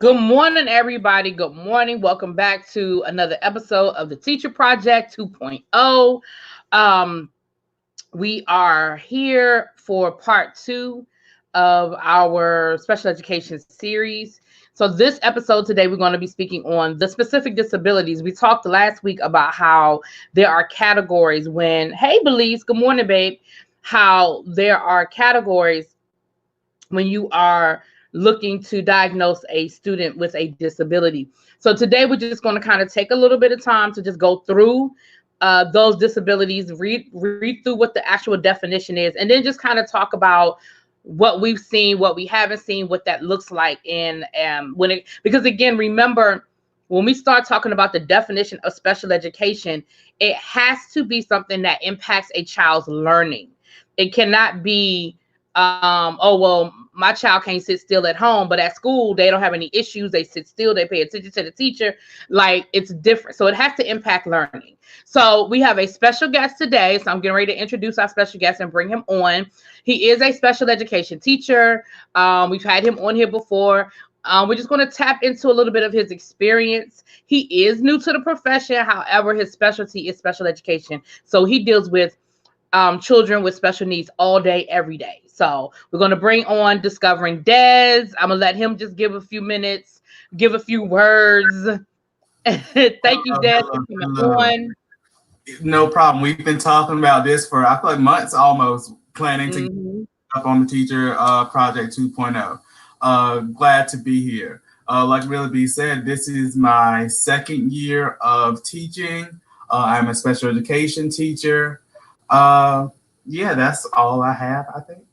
Good morning, everybody. Good morning. Welcome back to another episode of the Teacher Project 2.0. We are here for part 2 of our special education series. So this episode today, we're going to be speaking on the specific disabilities. We talked last week about how there are categories when, hey, Belize, good morning, babe, how there are categories when you are looking to diagnose a student with a disability. So today we're just going to kind of take a little bit of time to just go through those disabilities, read through what the actual definition is, and then just kind of talk about what we've seen, what we haven't seen, what that looks like. And because again, remember, when we start talking about the definition of special education, it has to be something that impacts a child's learning. It cannot be oh, well, my child can't sit still at home, but at school they don't have any issues. They sit still, they pay attention to the teacher. Like, it's different. So it has to impact learning. So we have a special guest today. So I'm getting ready to introduce our special guest and bring him on. He is a special education teacher. We've had him on here before. We're just going to tap into a little bit of his experience. He is new to the profession. However, his specialty is special education. So he deals with children with special needs all day, every day. So we're going to bring on Discovering Des. I'm going to let him just give a few minutes, give a few words. Thank you, Des, for coming on. No problem. We've been talking about this for, I feel like, months almost, planning to get up on the Teacher Project 2.0. Glad to be here. Like Willie B said, this is my second year of teaching. I'm a special education teacher. Yeah, that's all I have, I think.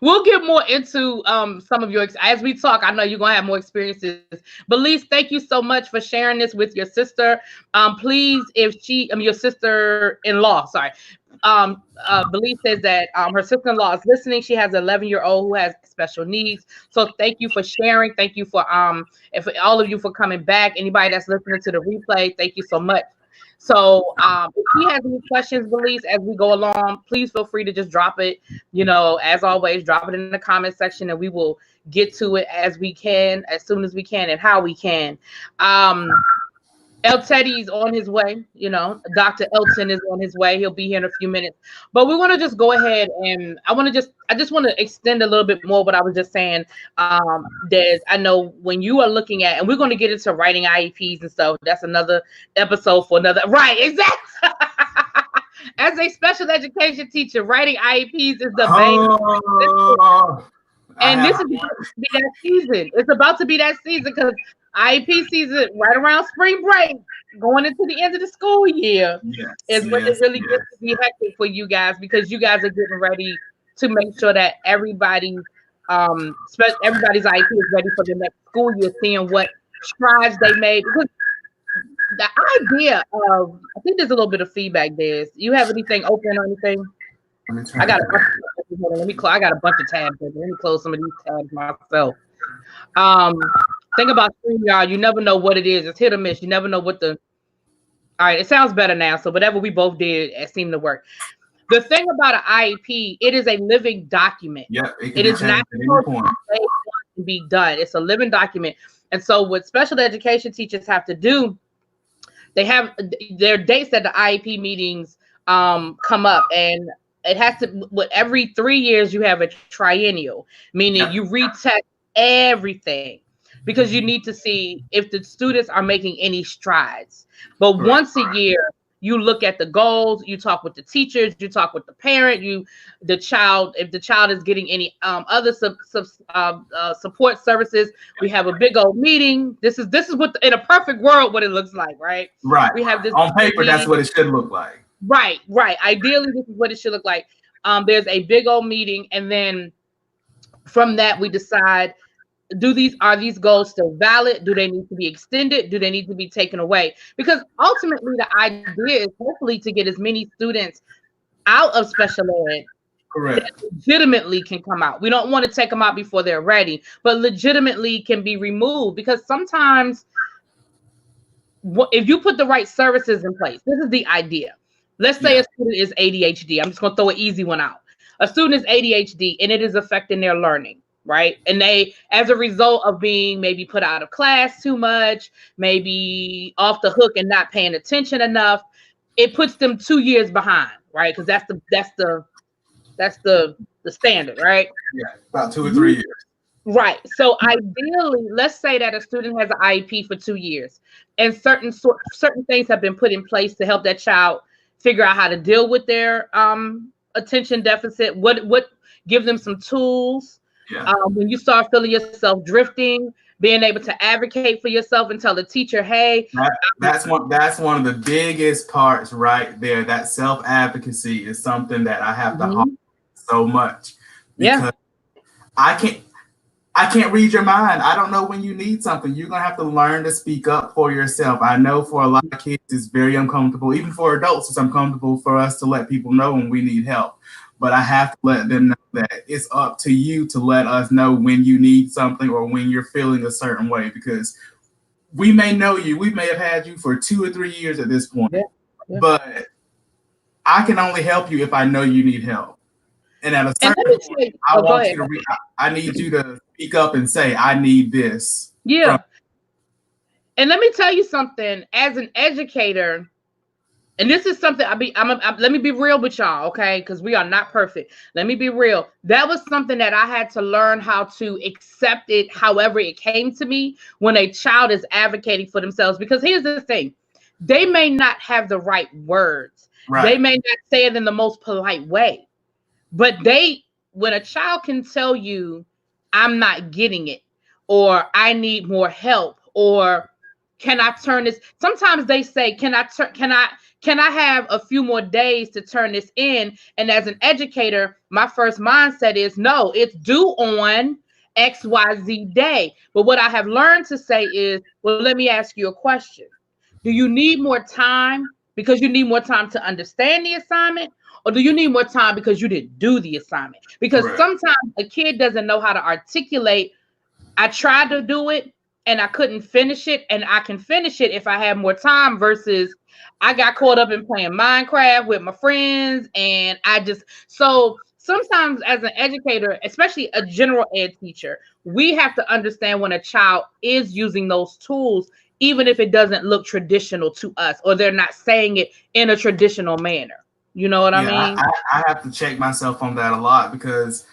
We'll get more into some of your, as we talk, I know you're going to have more experiences. Belize, thank you so much for sharing this with your sister. Please, if your sister-in-law, sorry. Belize says that her sister-in-law is listening. She has an 11-year-old who has special needs. So thank you for sharing. Thank you for all of you for coming back. Anybody that's listening to the replay, thank you so much. So if he has any questions, Belize, as we go along, please feel free to just drop it. As always, drop it in the comment section, and we will get to it as we can, as soon as we can, and how we can. El Teddy's on his way. Dr. Elton is on his way. He'll be here in a few minutes. But we want to just go ahead, and I just want to extend a little bit more what I was just saying. I know when you are looking at, and we're going to get into writing IEPs and stuff. That's another episode for another. Right, exactly. As a special education teacher, writing IEPs is the main. And this is about to be that season. It's about to be that season because IEP season right around spring break, going into the end of the school year, is when it really gets to be hectic for you guys, because you guys are getting ready to make sure that everybody's IEP is ready for the next school year, seeing what strides they made. Because the idea of, I think there's a little bit of feedback there. You have anything open or anything? I got a bunch of tabs. Let me close some of these tabs myself. Think about StreamYard. You never know what it is. It's hit or miss. You never know what all right, it sounds better now. So whatever we both did, it seemed to work. The thing about an IEP, it is a living document. Yeah, it is not to be done. It's a living document. And so what special education teachers have to do, they have their dates that the IEP meetings come up, and it has to, every 3 years you have a triennial, meaning you retest everything, because you need to see if the students are making any strides. But once a year, you look at the goals, you talk with the teachers, you talk with the parent, if the child is getting any other support services. We have a big old meeting. This is what, in a perfect world, what it looks like, right? Right. We have this on paper, that's what it should look like. Right. Ideally, this is what it should look like. There's a big old meeting, and then from that we decide, are these goals still valid? Do they need to be extended? Do they need to be taken away? Because ultimately the idea is hopefully to get as many students out of special ed that legitimately can come out. We don't want to take them out before they're ready, but legitimately can be removed, because sometimes if you put the right services in place, this is the idea. Let's say a student is ADHD. I'm just going to throw an easy one out. A student is ADHD and it is affecting their learning, right? And they, as a result of being maybe put out of class too much, maybe off the hook and not paying attention enough, it puts them 2 years behind, right? Because that's the standard, right? Yeah, about 2 or 3 years. Right. So ideally, let's say that a student has an IEP for 2 years, and certain things have been put in place to help that child figure out how to deal with their attention deficit. What give them some tools. Yeah. When you start feeling yourself drifting, being able to advocate for yourself and tell the teacher, hey, that's one of the biggest parts right there. That self-advocacy is something that I have to hold so much, because I can't read your mind. I don't know when you need something. You're going to have to learn to speak up for yourself. I know for a lot of kids, it's very uncomfortable. Even for adults, it's uncomfortable for us to let people know when we need help. But I have to let them know that it's up to you to let us know when you need something or when you're feeling a certain way, because we may know you. We may have had you for 2 or 3 years at this point. But I can only help you if I know you need help. And at a certain point, I need you to speak up and say, I need this. Yeah. And let me tell you something, as an educator, and this is something let me be real with y'all, okay? Because we are not perfect. Let me be real. That was something that I had to learn how to accept it however it came to me when a child is advocating for themselves. Because here's the thing. They may not have the right words. Right. They may not say it in the most polite way. But when a child can tell you, I'm not getting it, or I need more help, or can I turn this? Sometimes they say, can I have a few more days to turn this in? And as an educator, my first mindset is, no, it's due on XYZ day. But what I have learned to say is, well, let me ask you a question. Do you need more time because you need more time to understand the assignment? Or do you need more time because you didn't do the assignment? Because sometimes a kid doesn't know how to articulate, I tried to do it and I couldn't finish it, and I can finish it if I have more time, versus I got caught up in playing Minecraft with my friends. And so sometimes as an educator, especially a general ed teacher, we have to understand when a child is using those tools, even if it doesn't look traditional to us, or they're not saying it in a traditional manner. You know what I mean? I have to check myself on that a lot, because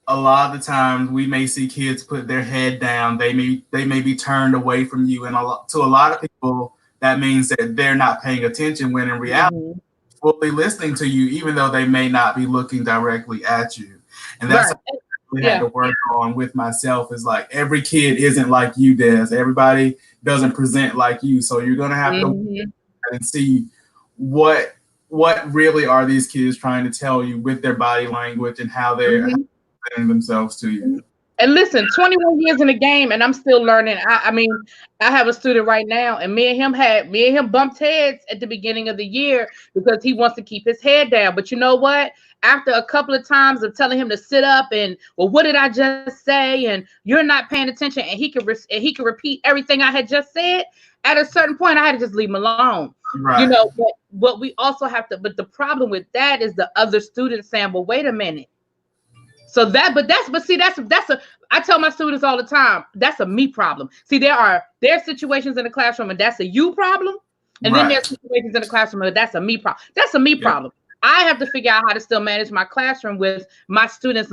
a lot of the times we may see kids put their head down. They may be turned away from you. And to a lot of people, that means that they're not paying attention, when in reality, fully listening to you, even though they may not be looking directly at you. And that's something we had to work on with myself, is like, every kid isn't like you, Des. Everybody doesn't present like you. So you're going to have to and see what really are these kids trying to tell you with their body language and how they're presenting themselves to you. And listen, 21 years in the game, and I'm still learning. I mean, I have a student right now, and me and him bumped heads at the beginning of the year because he wants to keep his head down. But you know what? After a couple of times of telling him to sit up and, well, what did I just say? And you're not paying attention, and he could repeat everything I had just said. At a certain point, I had to just leave him alone. Right. You know, but what we also have to, but the problem with that is the other students saying, well, wait a minute. So I tell my students all the time, that's a me problem. See, there are situations in the classroom and that's a you problem. And then there's situations in the classroom and that's a me problem. That's a me problem. I have to figure out how to still manage my classroom with my students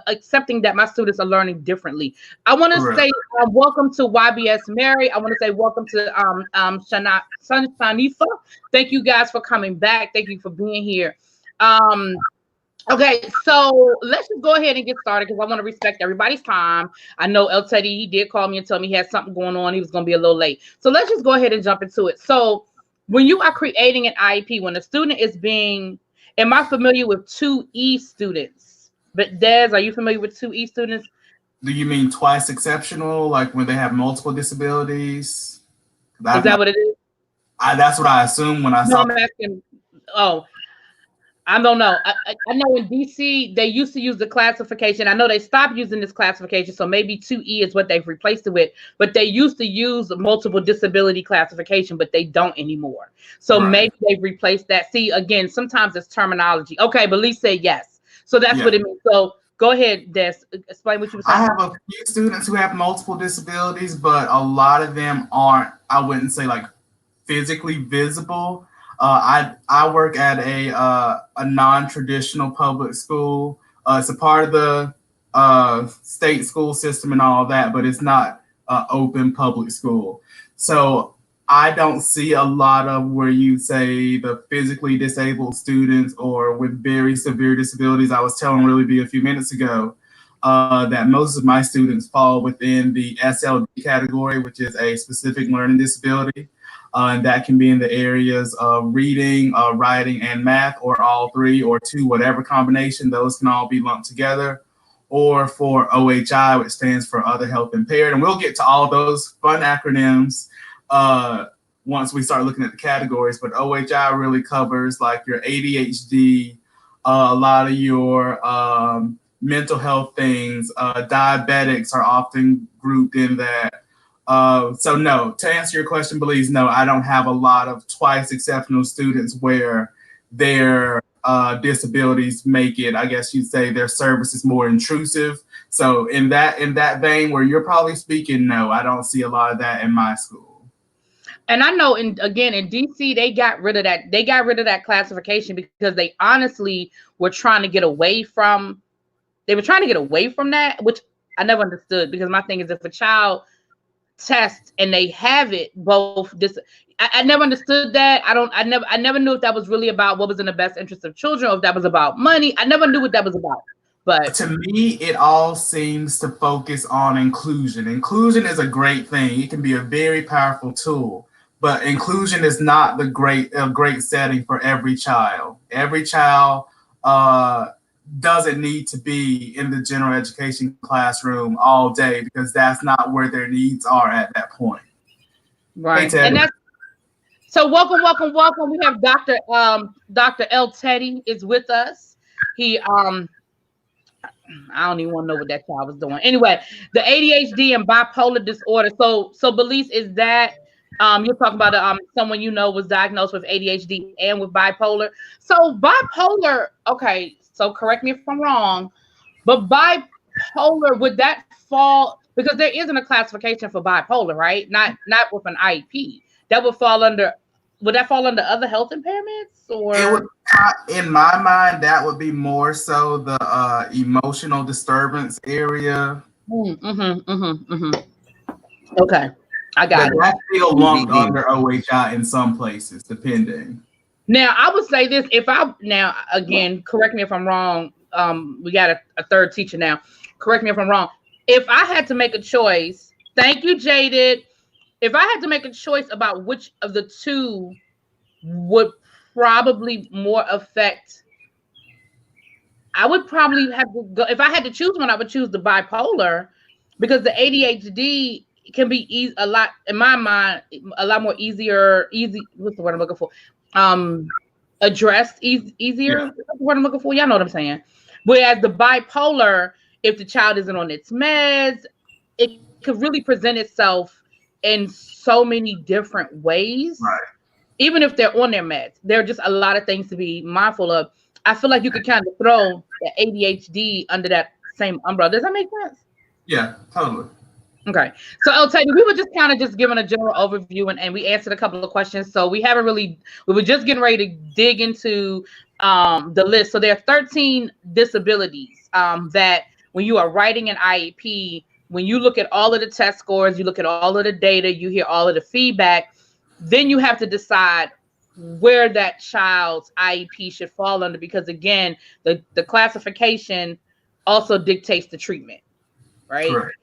accepting that my students are learning differently. I want to say welcome to YBS Mary. I want to say welcome to Shanifa. Thank you guys for coming back. Thank you for being here. Okay, so let's just go ahead and get started, because I want to respect everybody's time. I know El Teddy, he did call me and tell me he had something going on. He was going to be a little late. So let's just go ahead and jump into it. So when you are creating an IEP, when a student is am I familiar with 2E students? But Des, are you familiar with 2E students? Do you mean twice exceptional, like when they have multiple disabilities? Is that what it is? That's what I assumed when I saw. I'm asking. Oh, I don't know. I know in DC, they used to use the classification. I know they stopped using this classification, so maybe 2E is what they've replaced it with. But they used to use multiple disability classification, but they don't anymore. So maybe they've replaced that. See, again, sometimes it's terminology. Okay, but Lee said yes. So that's what it means. So Go ahead, Des. Explain what you were saying. I have a few students who have multiple disabilities, but a lot of them aren't, I wouldn't say like physically visible. I work at a non-traditional public school. It's a part of the state school system and all that, but it's not open public school. So I don't see a lot of where you say the physically disabled students or with very severe disabilities. I was telling Really B a few minutes ago that most of my students fall within the SLD category, which is a specific learning disability. And that can be in the areas of reading, writing, and math, or all three, or two, whatever combination. Those can all be lumped together. Or for OHI, which stands for Other Health Impaired. And we'll get to all those fun acronyms once we start looking at the categories. But OHI really covers like your ADHD, a lot of your mental health things. Diabetics are often grouped in that. So no, to answer your question, Belize, no, I don't have a lot of twice exceptional students where their disabilities make it, I guess you'd say their service is more intrusive. So in that vein where you're probably speaking, no, I don't see a lot of that in my school. And I know in DC, they got rid of that. They got rid of that classification because they honestly were trying to get away from that, which I never understood, because my thing is, if a child tests and they have it both, I never understood that. I never knew if that was really about what was in the best interest of children, or if that was about money. I never knew what that was about. But to me, it all seems to focus on inclusion. Inclusion is a great thing. It can be a very powerful tool, but inclusion is not a great setting for every child. Every child doesn't need to be in the general education classroom all day, because that's not where their needs are at that point. Right. Hey, and that's so welcome. We have Dr. L. Teddy is with us. He I don't even want to know what that child was doing. Anyway, the ADHD and bipolar disorder. So Belize, is that you're talking about someone you know was diagnosed with ADHD and with bipolar. So bipolar, okay, so correct me if I'm wrong, but bipolar, would that fall, because there isn't a classification for bipolar, right? Not with an IEP. That would fall under, would that fall under other health impairments, or? It would, in my mind, that would be more so the emotional disturbance area. Okay, I got it. That's still lumped under OHI in some places, depending. Now, I would say this, again, correct me if I'm wrong. We got a third teacher now. Correct me if I'm wrong. If I had to make a choice, thank you, Jaded. If I had to make a choice about which of the two would probably more affect, I would probably have to go, if I had to choose one, I would choose the bipolar, because the ADHD can be a lot, in my mind, a lot more easy, what's the word I'm looking for? Addressed easier. Yeah. That's the word I'm looking for. Y'all know what I'm saying. Whereas the bipolar, if the child isn't on its meds, it could really present itself in so many different ways. Right. Even if they're on their meds, there are just a lot of things to be mindful of. I feel like you could kind of throw the ADHD under that same umbrella. Does that make sense? Yeah, totally. Okay. So I'll tell you, we were just kind of just giving a general overview, and we answered a couple of questions. So we were just getting ready to dig into the list. So there are 13 disabilities that when you are writing an IEP, when you look at all of the test scores, you look at all of the data, you hear all of the feedback, then you have to decide where that child's IEP should fall under, because again, the classification also dictates the treatment, right? Correct.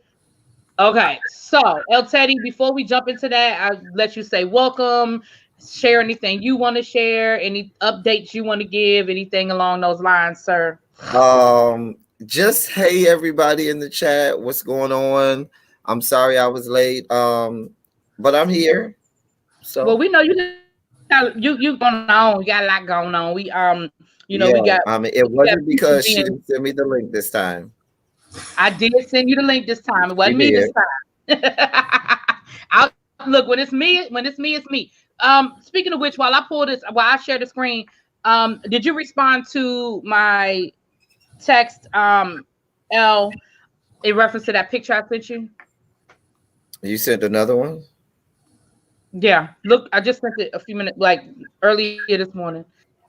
Okay, so El Teddy, before we jump into that, I'll let you say welcome, share anything you want to share, any updates you want to give, anything along those lines, sir. Just hey everybody in the chat, what's going on? I'm sorry I was late, but I'm here. So well, we know you going on, you got a lot going on. We we got. It wasn't because she didn't send me the link this time. I did send you the link this time. It wasn't me this time. Look, when it's me, it's me. Speaking of which, while I share the screen, did you respond to my text L, in reference to that picture I sent you? You sent another one? Yeah, look, I just sent it a few minutes, like earlier this morning.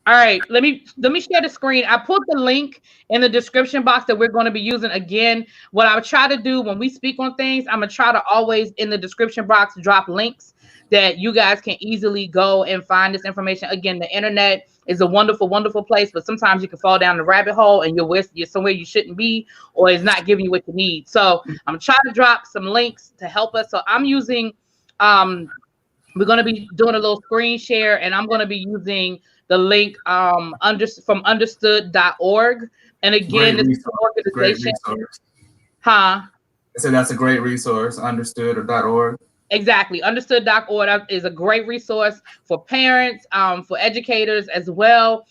All right, let me share the screen. I put the link in the description box that we're going to be using again. What I would try to do when we speak on things, I'm gonna try to always in the description box drop links that you guys can easily go and find this information. Again, the internet is a wonderful, wonderful place, but sometimes you can fall down the rabbit hole and you're somewhere you shouldn't be, or it's not giving you what you need. So I'm gonna try to drop some links to help us. So I'm using we're going to be doing a little screen share, and I'm going to be using the link from understood.org. And again, this is an organization. Huh? I said that's a great resource, understood.org. Exactly. Understood.org is a great resource for parents, for educators as well.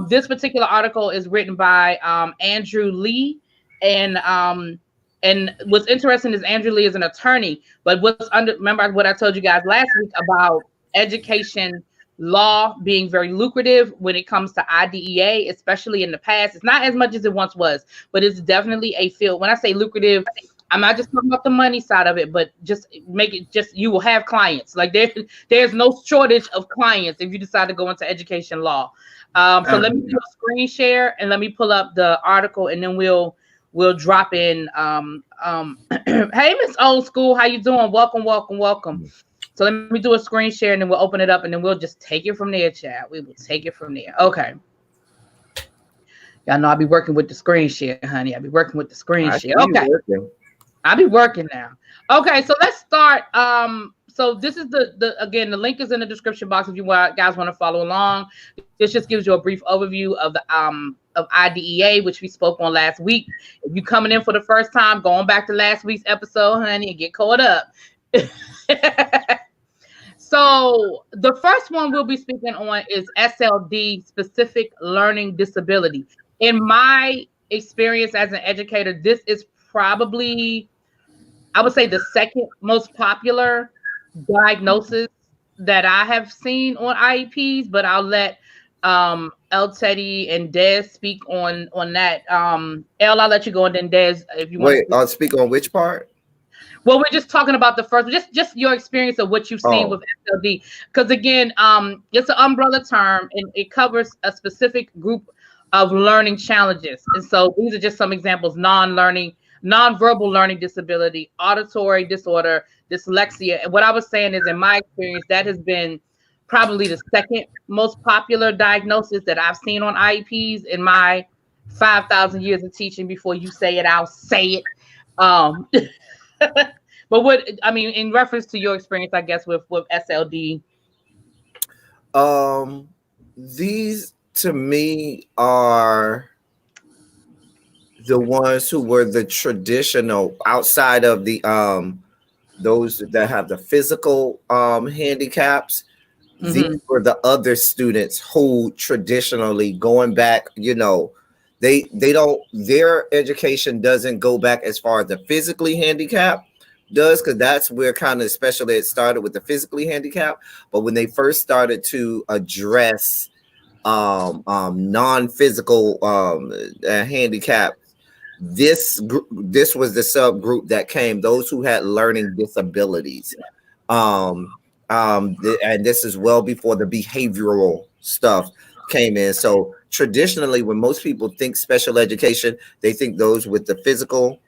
This particular article is written by Andrew Lee, and what's interesting is Andrew Lee is an attorney, but remember what I told you guys last week about education law being very lucrative when it comes to IDEA, especially in the past. It's not as much as it once was, but it's definitely a field. When I say lucrative, I'm not just talking about the money side of it, but just make it you will have clients. Like there's no shortage of clients if you decide to go into education law. So let me do a screen share and let me pull up the article, and then we'll drop in. Hey, Miss Old School, how you doing? Welcome. So let me do a screen share, and then we'll open it up, and then we'll just take it from there, chat. We will take it from there. Okay. Y'all know I'll be working with the screen share, honey. I'll be working with the screen share. Okay. I'll be working now. Okay, so let's start. So this is again, the link is in the description box if you guys want to follow along. This just gives you a brief overview of the of IDEA, which we spoke on last week. If you coming in for the first time, going back to last week's episode, honey, and get caught up. So the first one we'll be speaking on is SLD, specific learning disability. In my experience as an educator, this is probably, I would say, the second most popular diagnosis that I have seen on IEPs, but I'll let El Teddy and Des speak on that. El, I'll let you go, and then Des, if you want. Wait, I'll speak on which part? Well, we're just talking about the first, just your experience of what you've seen with SLD, because again, it's an umbrella term and it covers a specific group of learning challenges. And so these are just some examples: non-verbal learning disability, auditory disorder, dyslexia. And what I was saying is, in my experience, that has been probably the second most popular diagnosis that I've seen on IEPs in my 5,000 years of teaching. Before you say it, I'll say it. But what I mean in reference to your experience, I guess, with SLD. These to me are the ones who were the traditional, outside of the those that have the physical handicaps. Mm-hmm. These were the other students who traditionally, going back, they don't, their education doesn't go back as far as the physically handicapped does, because that's where kind of especially it started with the physically handicapped. But when they first started to address non-physical handicap, this was the subgroup that came, those who had learning disabilities. And this is well before the behavioral stuff came in. So traditionally, when most people think special education, they think those with the physical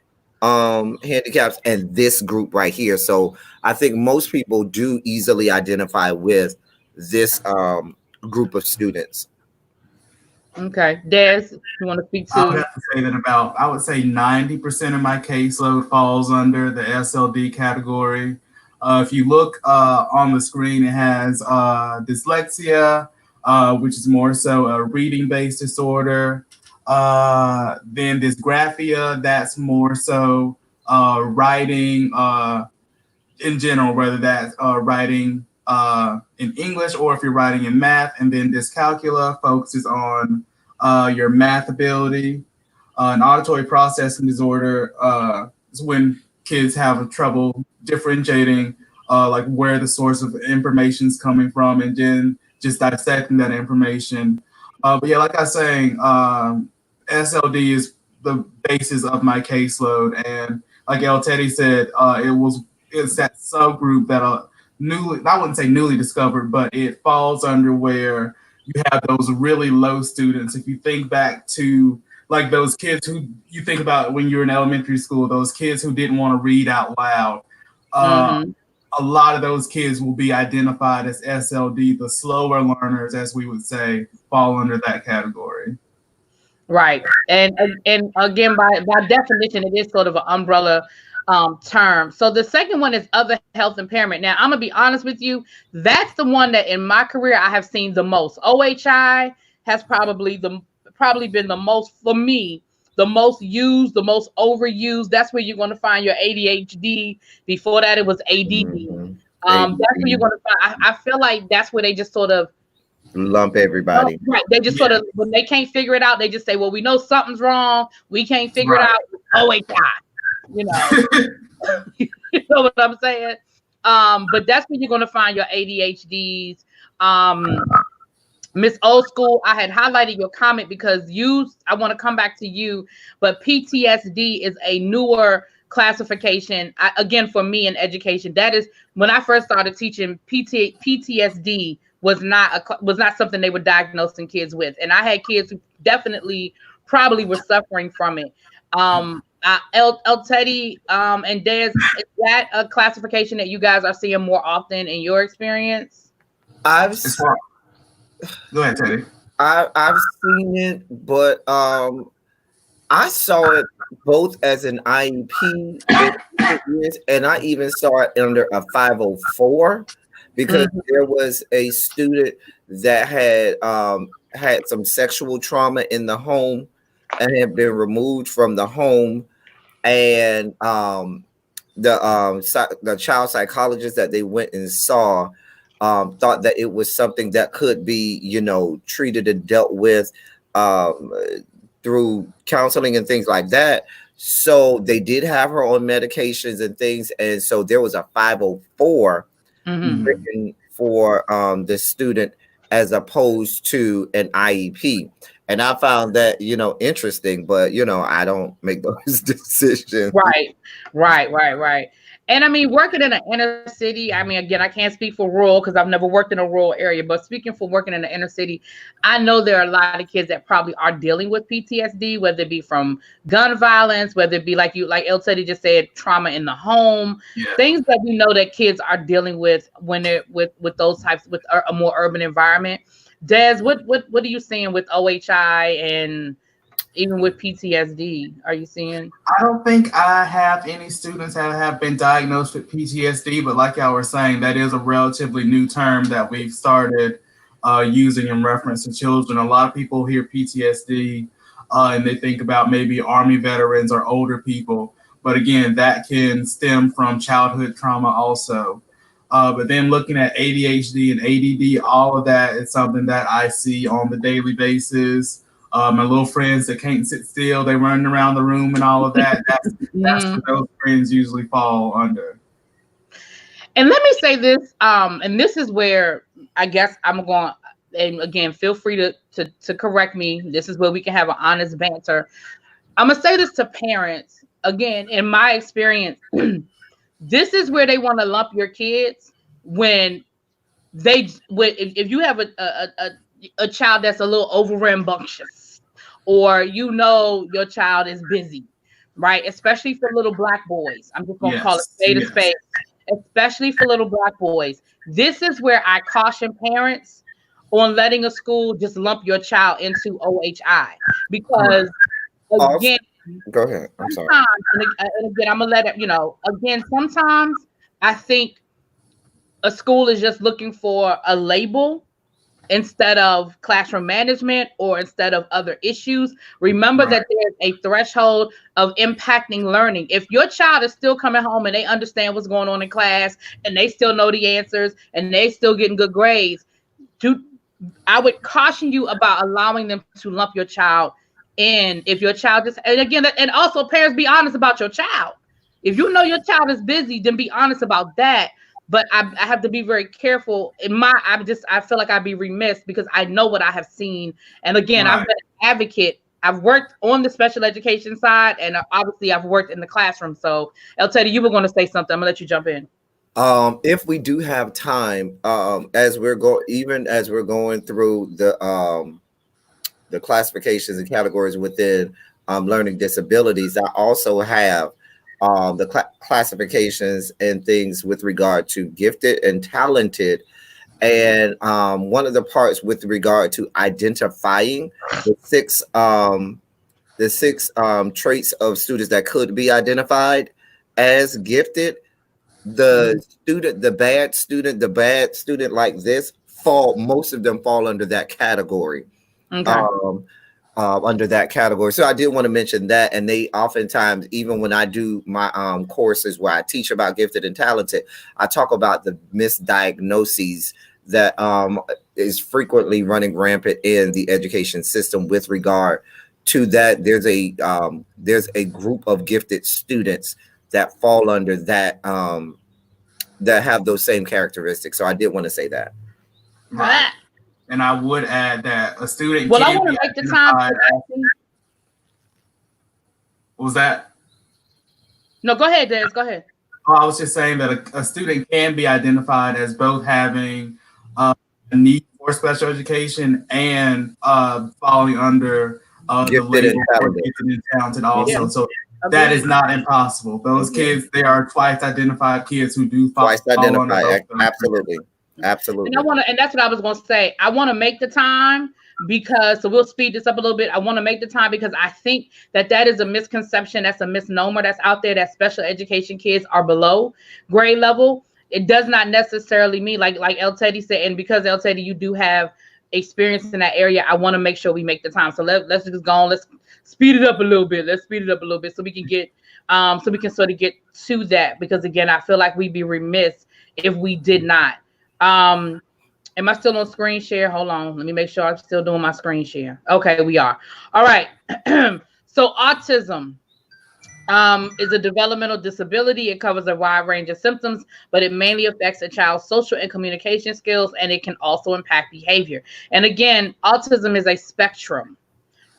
handicaps and this group right here. So I think most people do easily identify with this group of students. Okay, Des, you want to speak to? I would have to say that I would say 90% of my caseload falls under the SLD category. If you look on the screen, it has dyslexia, which is more so a reading-based disorder. Then dysgraphia, that's more so writing in general, whether that's writing in English or if you're writing in math. And then dyscalculia focuses on your math ability. An auditory processing disorder is when kids have trouble differentiating like where the source of information is coming from, and then just dissecting that information. But yeah, like I was saying, SLD is the basis of my caseload. And like El Teddy said, it's that subgroup that I wouldn't say newly discovered, but it falls under where you have those really low students. If you think back to like those kids who you think about when you're in elementary school, those kids who didn't want to read out loud. A lot of those kids will be identified as SLD, the slower learners, as we would say, fall under that category. Right. And again, by definition, it is sort of an umbrella term. So the second one is other health impairment. Now, I'm going to be honest with you. That's the one that in my career I have seen the most. OHI has probably been the most, for me, the most used, the most overused. That's where you're going to find your ADHD. Before that, it was ADD. That's where you're going to find. I feel like that's where they just sort of lump everybody. Right. They just sort of, when they can't figure it out, they just say, well, we know something's wrong. We can't figure it out. OHI. You know, you know what I'm saying? But that's where you're going to find your ADHDs. Miss Old School, I had highlighted your comment because I want to come back to you, but PTSD is a newer classification. Again, for me in education, that is when I first started teaching, PTSD was not something they were diagnosing kids with. And I had kids who definitely probably were suffering from it. El Teddy and Des, is that a classification that you guys are seeing more often in your experience? Go ahead, Teddy. I've seen it, but I saw it both as an IEP and I even saw it under a 504 because there was a student that had some sexual trauma in the home and had been removed from the home, and the child psychologist that they went and saw thought that it was something that could be, treated and dealt with through counseling and things like that. So they did have her on medications and things. And so there was a 504 written for the student as opposed to an IEP. And I found that, interesting, but, I don't make those decisions. Right. And I mean, working in an inner city, I mean, again, I can't speak for rural because I've never worked in a rural area, but speaking for working in the inner city, I know there are a lot of kids that probably are dealing with PTSD, whether it be from gun violence, whether it be like El Teddy just said, trauma in the home, things that we know that kids are dealing with when they're with those types, with a more urban environment. Des, what are you seeing with OHI and even with PTSD, are you seeing? I don't think I have any students that have been diagnosed with PTSD, but like y'all were saying, that is a relatively new term that we've started using in reference to children. A lot of people hear PTSD and they think about maybe Army veterans or older people. But again, that can stem from childhood trauma also. But then looking at ADHD and ADD, all of that is something that I see on the daily basis. My little friends that can't sit still, they running around the room and all of that. That's what those friends usually fall under. And let me say this, and this is where I guess I'm going, and again, feel free to correct me. This is where we can have an honest banter. I'm going to say this to parents. Again, in my experience, this is where they want to lump your kids when if you have a child that's a little over rambunctious, or your child is busy, right? Especially for little Black boys. I'm just gonna call it spade a spade. Especially for little Black boys. This is where I caution parents on letting a school just lump your child into OHI, because again, go ahead. I'm sorry. And again, I'm gonna let it. Again, sometimes I think a school is just looking for a label instead of classroom management or instead of other issues. Remember that there's a threshold of impacting learning. If your child is still coming home and they understand what's going on in class and they still know the answers and they still getting good grades, I would caution you about allowing them to lump your child in. If your child and also parents, be honest about your child. If you know your child is busy, then be honest about that. But I have to be very careful. I feel like I'd be remiss because I know what I have seen. And again, I've been an advocate. I've worked on the special education side, and obviously I've worked in the classroom. So, El Teddy, you were going to say something. I'm gonna let you jump in. If we do have time, as we're going through the classifications and categories within learning disabilities, I also have the classifications and things with regard to gifted and talented. And one of the parts with regard to identifying the six traits of students that could be identified as gifted. The bad student like this most of them fall under that category. Okay. Under that category. So I did want to mention that. And they oftentimes, even when I do my courses where I teach about gifted and talented, I talk about the misdiagnoses that is frequently running rampant in the education system with regard to that. There's a group of gifted students that fall under that that have those same characteristics. So I did want to say that. Right. And I would add that a student. Well, I want to make the time. What was that? No, go ahead, Des. Go ahead. Oh, I was just saying that a student can be identified as both having a need for special education and falling under the label for gifted and talented also. Yeah. So that is not impossible. Those kids, they are twice identified kids who do fall under. Absolutely. Absolutely. And that's what I was going to say. I want to make the time because, so we'll speed this up a little bit. I want to make the time because I think that is a misconception. That's a misnomer that's out there, that special education kids are below grade level. It does not necessarily mean, like El Teddy said, and because El Teddy, you do have experience in that area, I want to make sure we make the time. So let's just go on. Let's speed it up a little bit. So we can get, so we can sort of get to that, because again, I feel like we'd be remiss if we did not. Am I still on screen share? Hold on. Let me make sure I'm still doing my screen share. Okay, we are. All right. So autism is a developmental disability. It covers a wide range of symptoms, but it mainly affects a child's social and communication skills, and it can also impact behavior. And again, autism is a spectrum.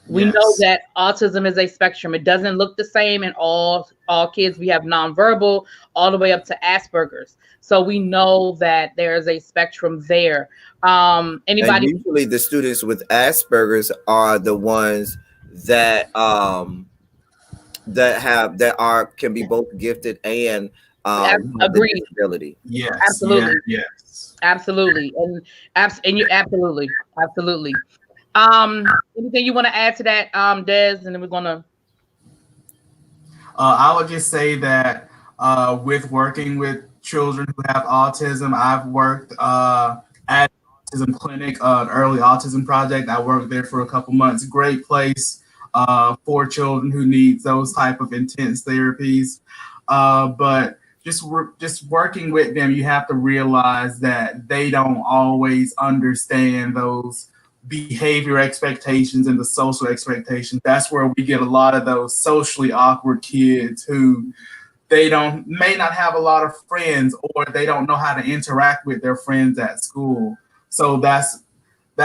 We know that autism is a spectrum. It doesn't look the same in all kids. We have nonverbal all the way up to Asperger's. So we know that there is a spectrum there. Anybody? And usually the students with Asperger's are the ones that can be both gifted and agreed. Disability. Yes, absolutely. Yes, absolutely, and you absolutely. Anything you want to add to that, Des? And then we're gonna. I would just say that with working with children who have autism, I've worked at an autism clinic, an early autism project. I worked there for a couple months. Great place for children who need those type of intense therapies. But just working with them, you have to realize that they don't always understand those behavior expectations and the social expectations. That's where we get a lot of those socially awkward kids who may not have a lot of friends, or they don't know how to interact with their friends at school. So that's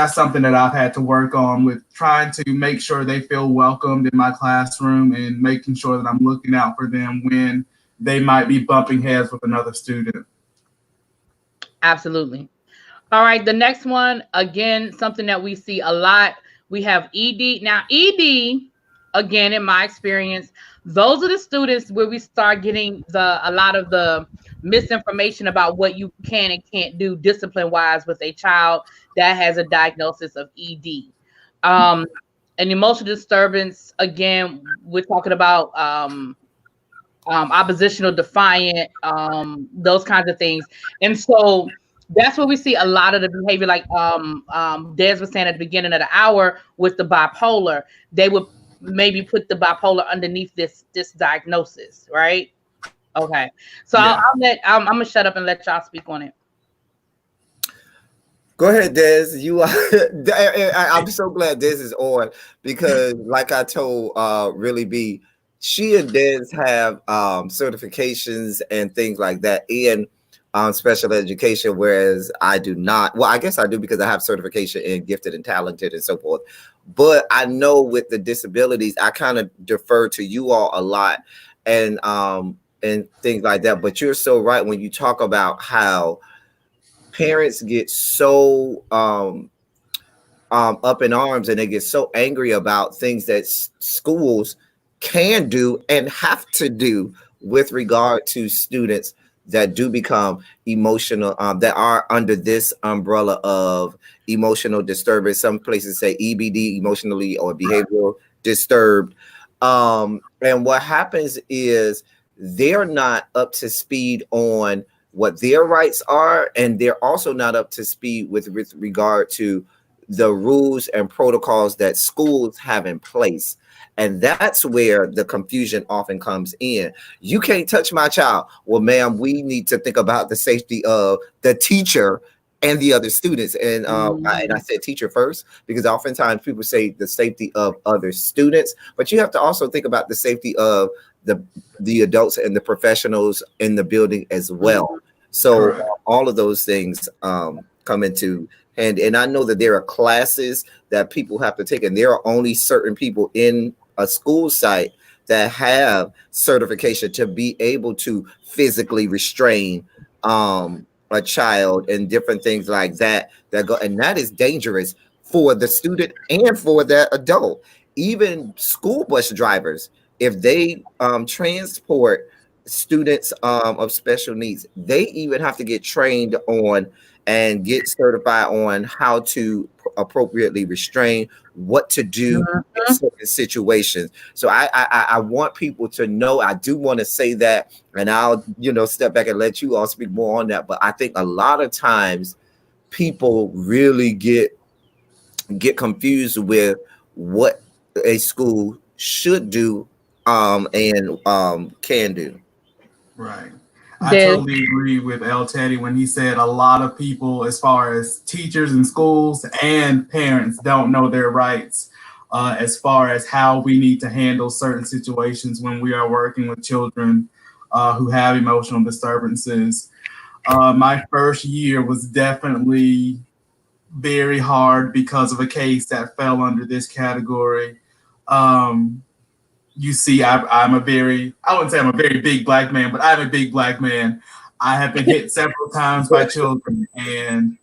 something that I've had to work on, with trying to make sure they feel welcomed in my classroom and making sure that I'm looking out for them when they might be bumping heads with another student. Absolutely. All right, the next one, again, something that we see a lot. We have ED. Now, ED, again, in my experience, those are the students where we start getting a lot of the misinformation about what you can and can't do discipline-wise with a child that has a diagnosis of ED. An emotional disturbance, again, we're talking about oppositional, defiant, those kinds of things. And so that's where we see a lot of the behavior, like Des was saying at the beginning of the hour with the bipolar. They would maybe put the bipolar underneath this diagnosis, right? Okay, so yeah. I'm gonna shut up and let y'all speak on it. Go ahead, Des. You are. I'm so glad Des is on, because, like I told Really B, she and Des have certifications and things like that in special education, whereas I do not. Well, I guess I do, because I have certification in gifted and talented and so forth. But I know with the disabilities, I kind of defer to you all a lot, and things like that. But you're so right when you talk about how parents get so up in arms, and they get so angry about things that schools can do and have to do with regard to students that do become emotional, that are under this umbrella of emotional disturbance. Some places say EBD, emotionally or behavioral disturbed. And what happens is they're not up to speed on what their rights are, and they're also not up to speed with regard to the rules and protocols that schools have in place. And that's where the confusion often comes in. You can't touch my child. Well, ma'am, we need to think about the safety of the teacher and the other students. And I said teacher first, because oftentimes people say the safety of other students, but you have to also think about the safety of the adults and the professionals in the building as well. So all of those things come into. And I know that there are classes that people have to take, and there are only certain people in a school site that have certification to be able to physically restrain a child and different things like that and that is dangerous for the student and for that adult. Even school bus drivers, if they transport students of special needs, they even have to get trained on and get certified on how to appropriately restrain, what to do in certain situations. So I want people to know. I do want to say that, and I'll step back and let you all speak more on that. But I think a lot of times people really get confused with what a school should do and can do. Right. I totally agree with El Teddy when he said a lot of people, as far as teachers and schools and parents, don't know their rights as far as how we need to handle certain situations when we are working with children who have emotional disturbances. My first year was definitely very hard because of a case that fell under this category. You see, I'm a very, I wouldn't say I'm a very big black man, but I'm a big black man. I have been hit several times by children, and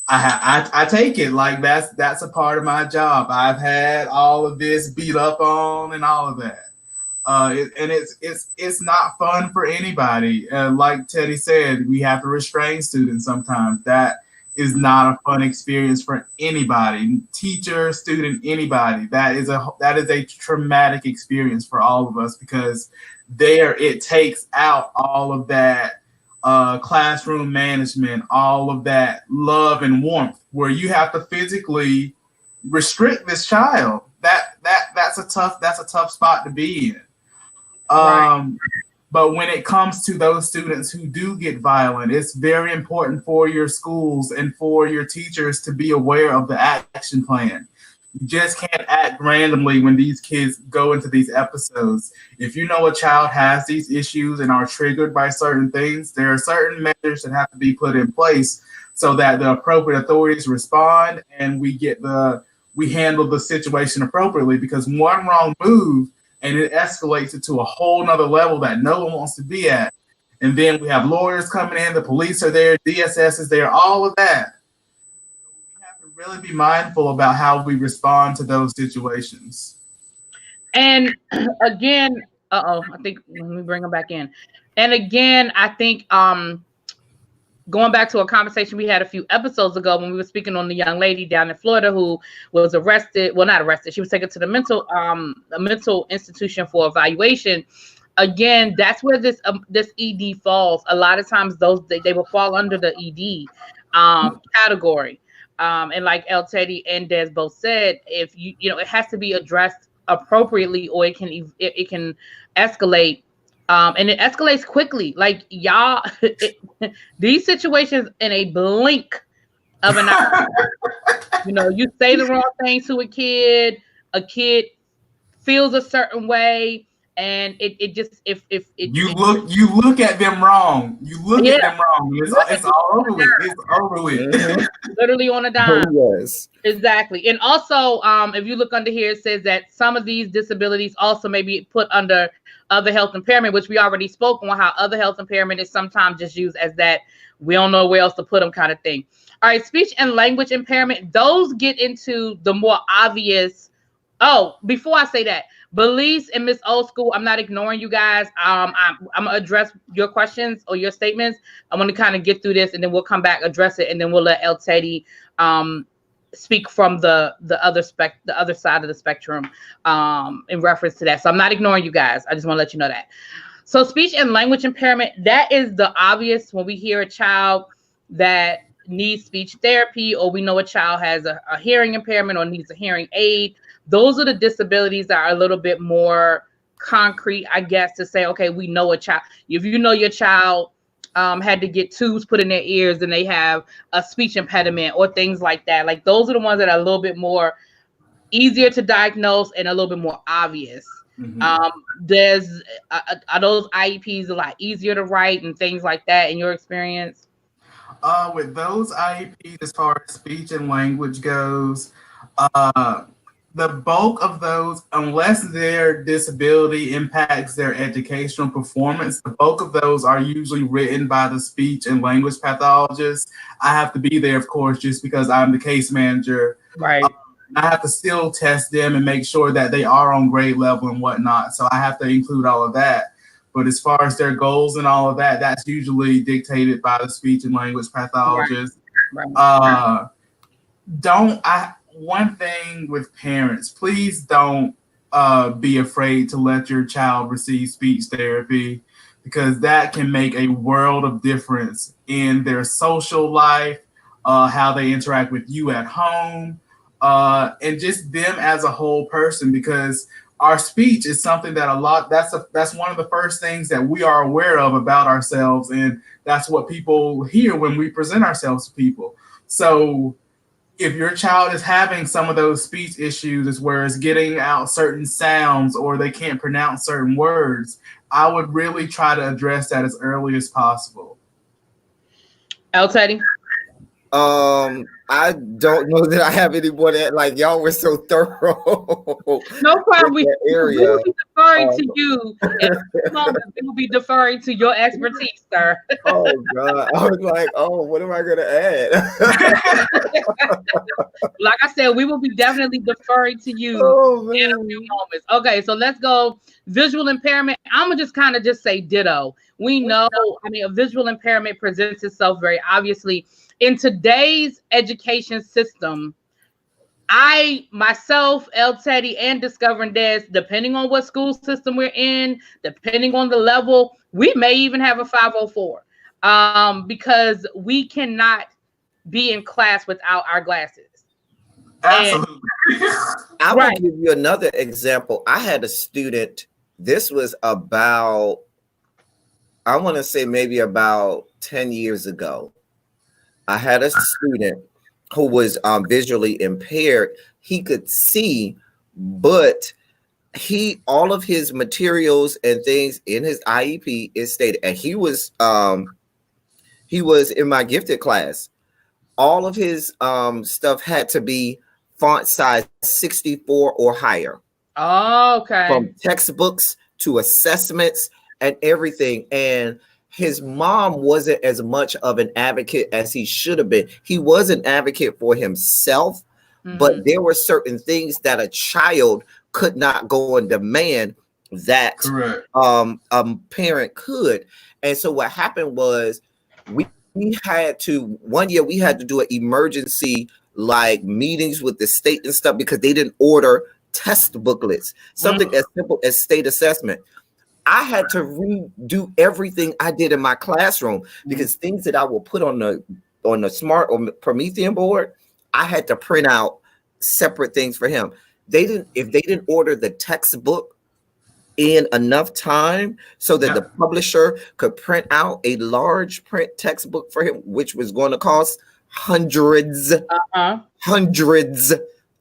I take it like that's a part of my job. I've had all of this beat up on and all of that. And it's not fun for anybody. Like Teddy said, we have to restrain students sometimes. That is not a fun experience for anybody, teacher, student, anybody. That is a traumatic experience for all of us, because it takes out all of that classroom management, all of that love and warmth, where you have to physically restrict this child. That's a tough spot to be in. But when it comes to those students who do get violent, it's very important for your schools and for your teachers to be aware of the action plan. You just can't act randomly when these kids go into these episodes. If you know a child has these issues and are triggered by certain things, there are certain measures that have to be put in place so that the appropriate authorities respond and we handle the situation appropriately, because one wrong move and it escalates it to a whole nother level that no one wants to be at. And then we have lawyers coming in, the police are there, DSS is there, all of that. We have to really be mindful about how we respond to those situations. And again, I think, let me bring them back in. And again, I think going back to a conversation we had a few episodes ago when we were speaking on the young lady down in Florida who was arrested. Well, not arrested. She was taken to the mental institution for evaluation. Again, that's where this ED falls. A lot of times they will fall under the ED category. And like El Teddy and Des both said, if it has to be addressed appropriately, or it can escalate. And it escalates quickly. Like y'all, these situations in a blink of an eye. You say the wrong thing to a kid feels a certain way, and it just if it you look at them wrong. You look at them wrong. It's all over with. It's over with. Literally on a dime. Oh, yes. Exactly. And also, if you look under here, it says that some of these disabilities also may be put under other health impairment, which we already spoke on, how other health impairment is sometimes just used as that we don't know where else to put them kind of thing. All right, speech and language impairment, those get into the more obvious. Oh, before I say that, Belize and Miss Old School, I'm not ignoring you guys. I'm gonna address your questions or your statements. I'm gonna kind of get through this, and then we'll come back, address it, and then we'll let El Teddy speak from the other side of the spectrum in reference to that. So I'm not ignoring you guys. I just want to let you know that. So speech and language impairment, that is the obvious when we hear a child that needs speech therapy, or we know a child has a hearing impairment or needs a hearing aid. Those are the disabilities that are a little bit more concrete, I guess, to say, okay, we know a child. If you know your child had to get tubes put in their ears and they have a speech impediment or things like that. Like those are the ones that are a little bit more easier to diagnose and a little bit more obvious. Are those IEPs a lot easier to write and things like that in your experience? With those IEPs, as far as speech and language goes, the bulk of those, unless their disability impacts their educational performance, the bulk of those are usually written by the speech and language pathologist. I have to be there, of course, just because I'm the case manager. Right. I have to still test them and make sure that they are on grade level and whatnot. So I have to include all of that. But as far as their goals and all of that, that's usually dictated by the speech and language pathologist. Right. One thing with parents, please don't be afraid to let your child receive speech therapy, because that can make a world of difference in their social life, how they interact with you at home, and just them as a whole person, because our speech is something that that's one of the first things that we are aware of about ourselves, and that's what people hear when we present ourselves to people. So if your child is having some of those speech issues, as where it's getting out certain sounds or they can't pronounce certain words, I would really try to address that as early as possible. El Teddy? I don't know that I have anyone that, like, y'all were so thorough. No problem. We will be deferring to you. We will be deferring to your expertise, sir. Oh God. I was like, oh, what am I gonna add? Like I said, we will be definitely deferring to you in a few moments. Okay, so let's go. Visual impairment. I'm gonna just say ditto. We know, a visual impairment presents itself very obviously in today's education system. I, myself, El Teddy, and Discovering Des, depending on what school system we're in, depending on the level, we may even have a 504, because we cannot be in class without our glasses. Absolutely. I will give you another example. I had a student, this was about, I want to say maybe about 10 years ago. I had a student who was visually impaired. He could see, but all of his materials and things in his IEP is stated, and he was in my gifted class. All of his stuff had to be font size 64 or higher. Oh, okay. From textbooks to assessments and everything. And his mom wasn't as much of an advocate as he should have been. He was an advocate for himself, but there were certain things that a child could not go and demand that a parent could. And so what happened was we had to, one year we had to do an emergency like meetings with the state and stuff, because they didn't order test booklets, something as simple as state assessment. I had to redo everything I did in my classroom, because things that I will put on the smart or Promethean board, I had to print out separate things for him. If they didn't order the textbook in enough time so that the publisher could print out a large print textbook for him, which was going to cost hundreds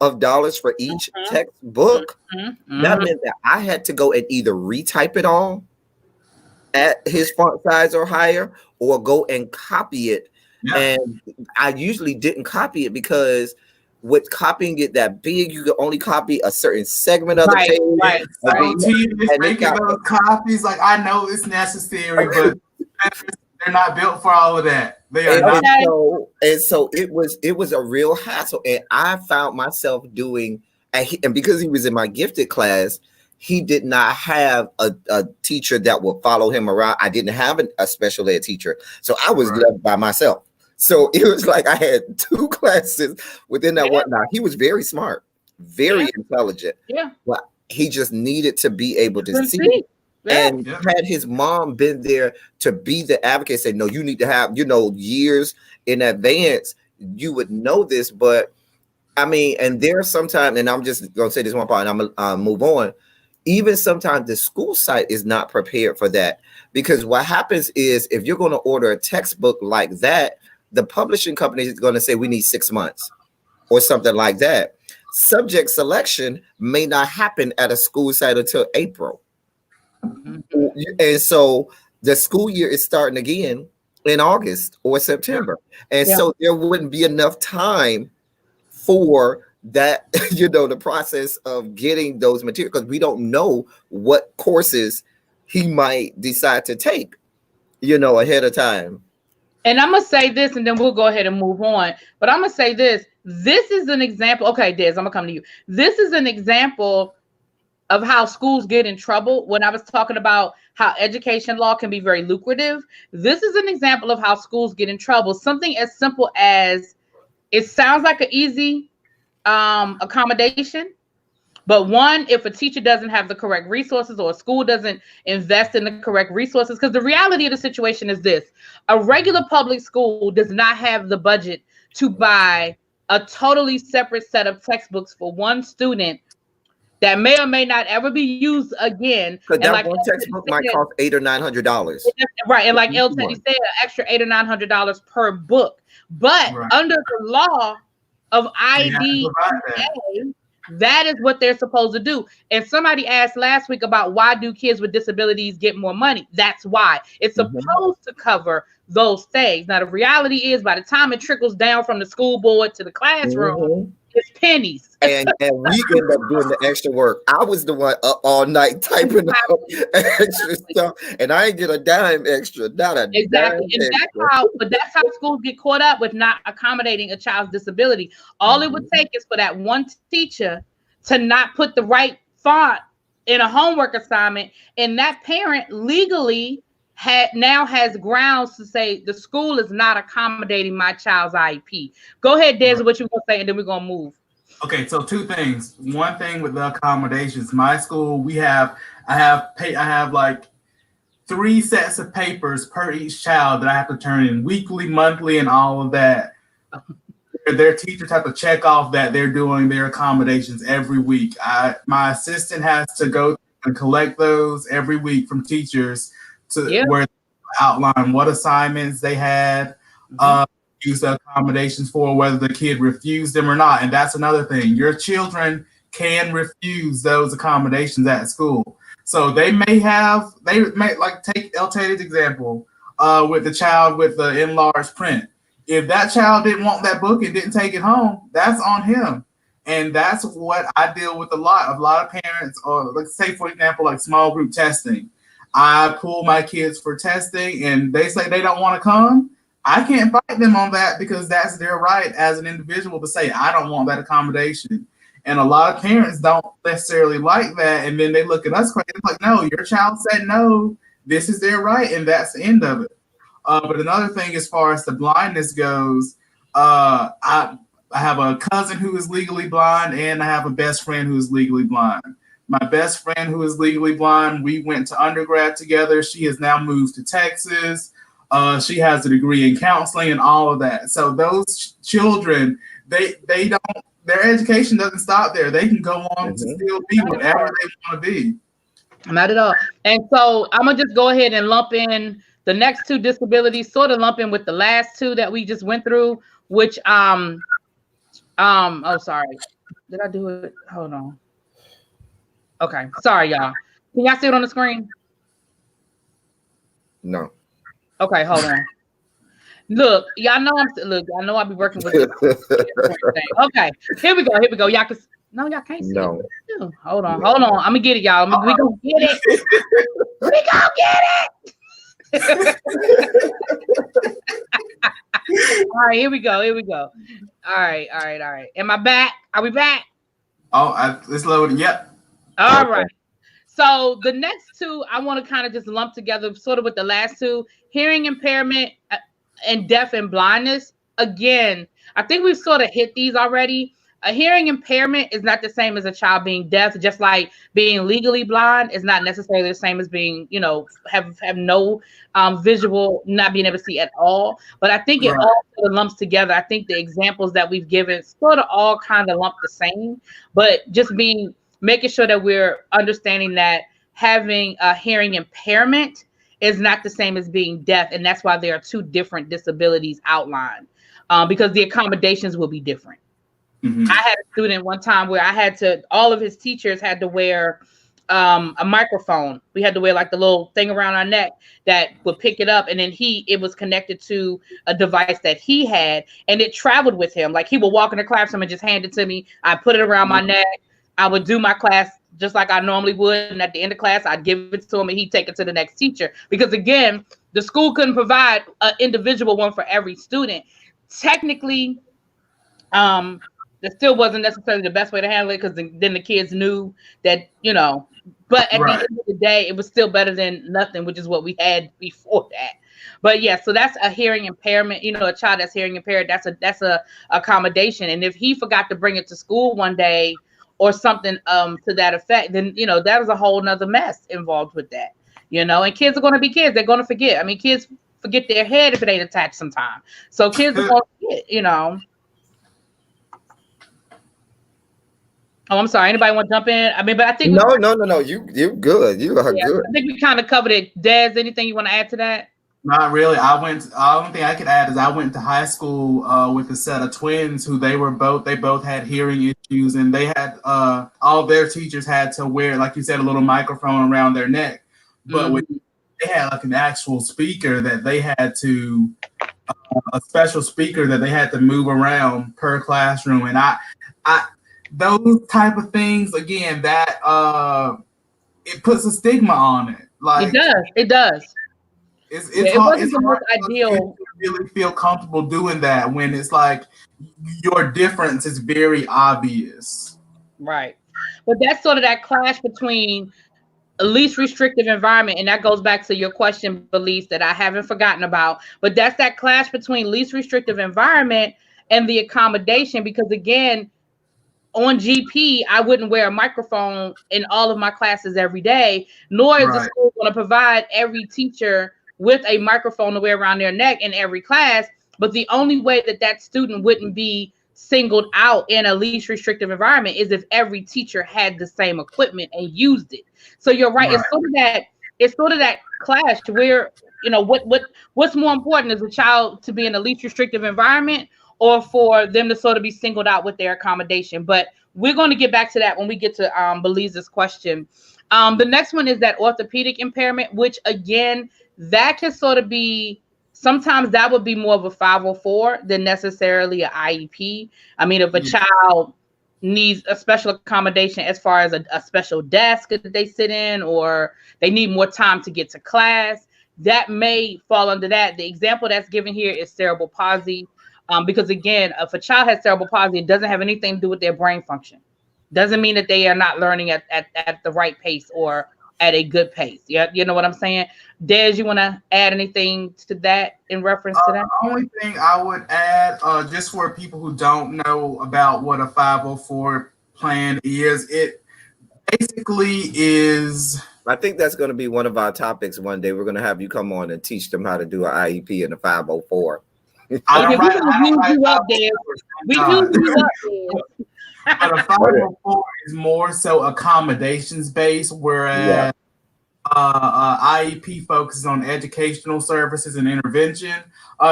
of dollars for each textbook, that meant that I had to go and either retype it all at his font size or higher, or go and copy it. And I usually didn't copy it because with copying it that big, you could only copy a certain segment of the page. And making those copies, like, I know it's necessary, but they're not built for all of that. They are not. So it was a real hassle, and I found myself doing, and because he was in my gifted class, he did not have a teacher that would follow him around. I didn't have a special ed teacher, so I was left by myself. So it was like I had 2 classes within that one. Now, he was very smart, very intelligent. But he just needed to be able to see. And had his mom been there to be the advocate, say, no, you need to have, years in advance, you would know this. But I mean, and there's sometimes, and I'm just going to say this one part and I'm going to move on. Even sometimes the school site is not prepared for that, because what happens is if you're going to order a textbook like that, the publishing company is going to say we need 6 months or something like that. Subject selection may not happen at a school site until April. And so the school year is starting again in August or September. And so there wouldn't be enough time for that, the process of getting those materials, because we don't know what courses he might decide to take, ahead of time. And I'm going to say this, and then we'll go ahead and move on. But I'm going to say this. This is an example. Okay, Des, I'm going to come to you. This is an example of how schools get in trouble. When I was talking about how education law can be very lucrative, this is an example of how schools get in trouble. Something as simple as, it sounds like an easy accommodation, but one, if a teacher doesn't have the correct resources or a school doesn't invest in the correct resources, because the reality of the situation is this: a regular public school does not have the budget to buy a totally separate set of textbooks for one student that may or may not ever be used again. Because that one textbook might cost $800 or $900. Right, and like El Teddy said, an extra $800 or $900 per book. But under the law of IDEA, that is what they're supposed to do. And somebody asked last week about why do kids with disabilities get more money? That's why. It's supposed to cover those things. Now, the reality is, by the time it trickles down from the school board to the classroom, it's pennies. And we end up doing the extra work. I was the one up all night typing up extra stuff, and I ain't get a dime extra. Not a dime extra. That's how schools get caught up with not accommodating a child's disability. All it would take is for that one teacher to not put the right font in a homework assignment, and that parent legally now has grounds to say the school is not accommodating my child's IEP. Go ahead, Des, what you gonna say, and then we're gonna move. Okay, so 2 things. One thing with the accommodations, my school, I have like 3 sets of papers per each child that I have to turn in weekly, monthly, and all of that. Their teachers have to check off that they're doing their accommodations every week. My assistant has to go and collect those every week from teachers to where they outline what assignments they had, use the accommodations for, whether the kid refused them or not. And that's another thing. Your children can refuse those accommodations at school. So they may like, take El Teddy's example with the child with the enlarged print. If that child didn't want that book and didn't take it home, that's on him. And that's what I deal with a lot of parents, or let's say, for example, like small group testing. I pull my kids for testing and they say they don't want to come. I can't fight them on that, because that's their right as an individual to say, I don't want that accommodation. And a lot of parents don't necessarily like that. And then they look at us crazy. It's like, no, your child said no. This is their right. And that's the end of it. But another thing, as far as the blindness goes, I have a cousin who is legally blind, and I have a best friend who is legally blind. My best friend who is legally blind, we went to undergrad together. She has now moved to Texas. She has a degree in counseling and all of that. So those children, they don't, their education doesn't stop there. They can go on to still be whatever they want to be. Not at all. And so I'm gonna just go ahead and lump in the next 2 disabilities, sort of lump in with the last 2 that we just went through, which Did I do it? Hold on. Okay. Sorry, y'all. Can y'all see it on the screen? No. Okay, hold on. Look, y'all know I'll be working with this. Okay, here we go. Y'all can y'all can't see No. it. Hold on. I'm gonna get it, y'all. We gonna get it. We gonna get it. All right, here we go. All right. Am I back? Are we back? Oh, it's loading. Yep. All right. So the next two I want to kind of just lump together, sort of with the last two: hearing impairment and deaf and blindness. Again, I think we've sort of hit these already. A hearing impairment is not the same as a child being deaf, just like being legally blind is not necessarily the same as being, have no visual, not being able to see at all. But I think it all sort of lumps together. I think the examples that we've given sort of all kind of lump the same, but just making sure that we're understanding that having a hearing impairment is not the same as being deaf. And that's why there are two different disabilities outlined, because the accommodations will be different. I had a student one time where all of his teachers had to wear a microphone. We had to wear like the little thing around our neck that would pick it up. And then it was connected to a device that he had, and it traveled with him. Like he would walk in the classroom and just hand it to me. I put it around my neck. I would do my class just like I normally would. And at the end of class, I'd give it to him and he'd take it to the next teacher. Because again, the school couldn't provide an individual one for every student. Technically, that still wasn't necessarily the best way to handle it, because then the kids knew that, but at the end of the day, it was still better than nothing, which is what we had before that. But yeah, so that's a hearing impairment, a child that's hearing impaired, that's a accommodation. And if he forgot to bring it to school one day or something to that effect, then, that was a whole nother mess involved with that, and kids are going to be kids. They're going to forget. I mean, kids forget their head if it ain't attached sometime. So kids are going to forget, Oh, I'm sorry. Anybody want to jump in? I mean, but I think no. You good. You are good. I think we kind of covered it. Des, anything you want to add to that? Not really. The only thing I could add is I went to high school with a set of twins who they both had hearing issues, and they had all their teachers had to wear, like you said, a little microphone around their neck, but they had like an actual speaker that they had to a special speaker that they had to move around per classroom, and I those type of things, again, that it puts a stigma on it. Like it does. It's hard to really feel comfortable doing that when it's like your difference is very obvious. Right. But that's sort of that clash between a least restrictive environment, and that goes back to your question, beliefs, that I haven't forgotten about. But that's that clash between least restrictive environment and the accommodation, because again, on GP, I wouldn't wear a microphone in all of my classes every day, nor is the school going to provide every teacher with a microphone to wear around their neck in every class. But the only way that student wouldn't be singled out in a least restrictive environment is if every teacher had the same equipment and used it. So you're right. It's sort of that clash where, what's more important, is a child to be in a least restrictive environment, or for them to sort of be singled out with their accommodation. But we're going to get back to that when we get to Belize's question. The next one is that orthopedic impairment, which again, that can sort of be, sometimes that would be more of a 504 than necessarily an IEP. I mean, if a child needs a special accommodation as far as a special desk that they sit in, or they need more time to get to class, that may fall under that. The example that's given here is cerebral palsy. Because again, if a child has cerebral palsy, it doesn't have anything to do with their brain function. Doesn't mean that they are not learning at the right pace or at a good pace. Yeah, you know what I'm saying? Des, you want to add anything to that in reference to that? The only thing I would add, just for people who don't know about what a 504 plan is, it basically is... I think that's going to be one of our topics one day. We're going to have you come on and teach them how to do an IEP and a 504. We use you up, But a 504 is more so accommodations based, whereas IEP focuses on educational services and intervention.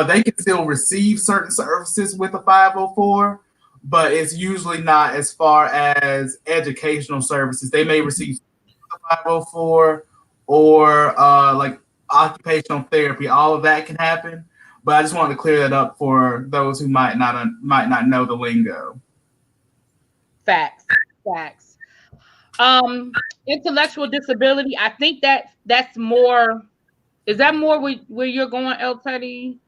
They can still receive certain services with a 504, but it's usually not as far as educational services. They may receive 504 or like occupational therapy. All of that can happen, but I just wanted to clear that up for those who might not know the lingo. Facts. Intellectual disability. I think that's more. Is that more where you're going, El Teddy?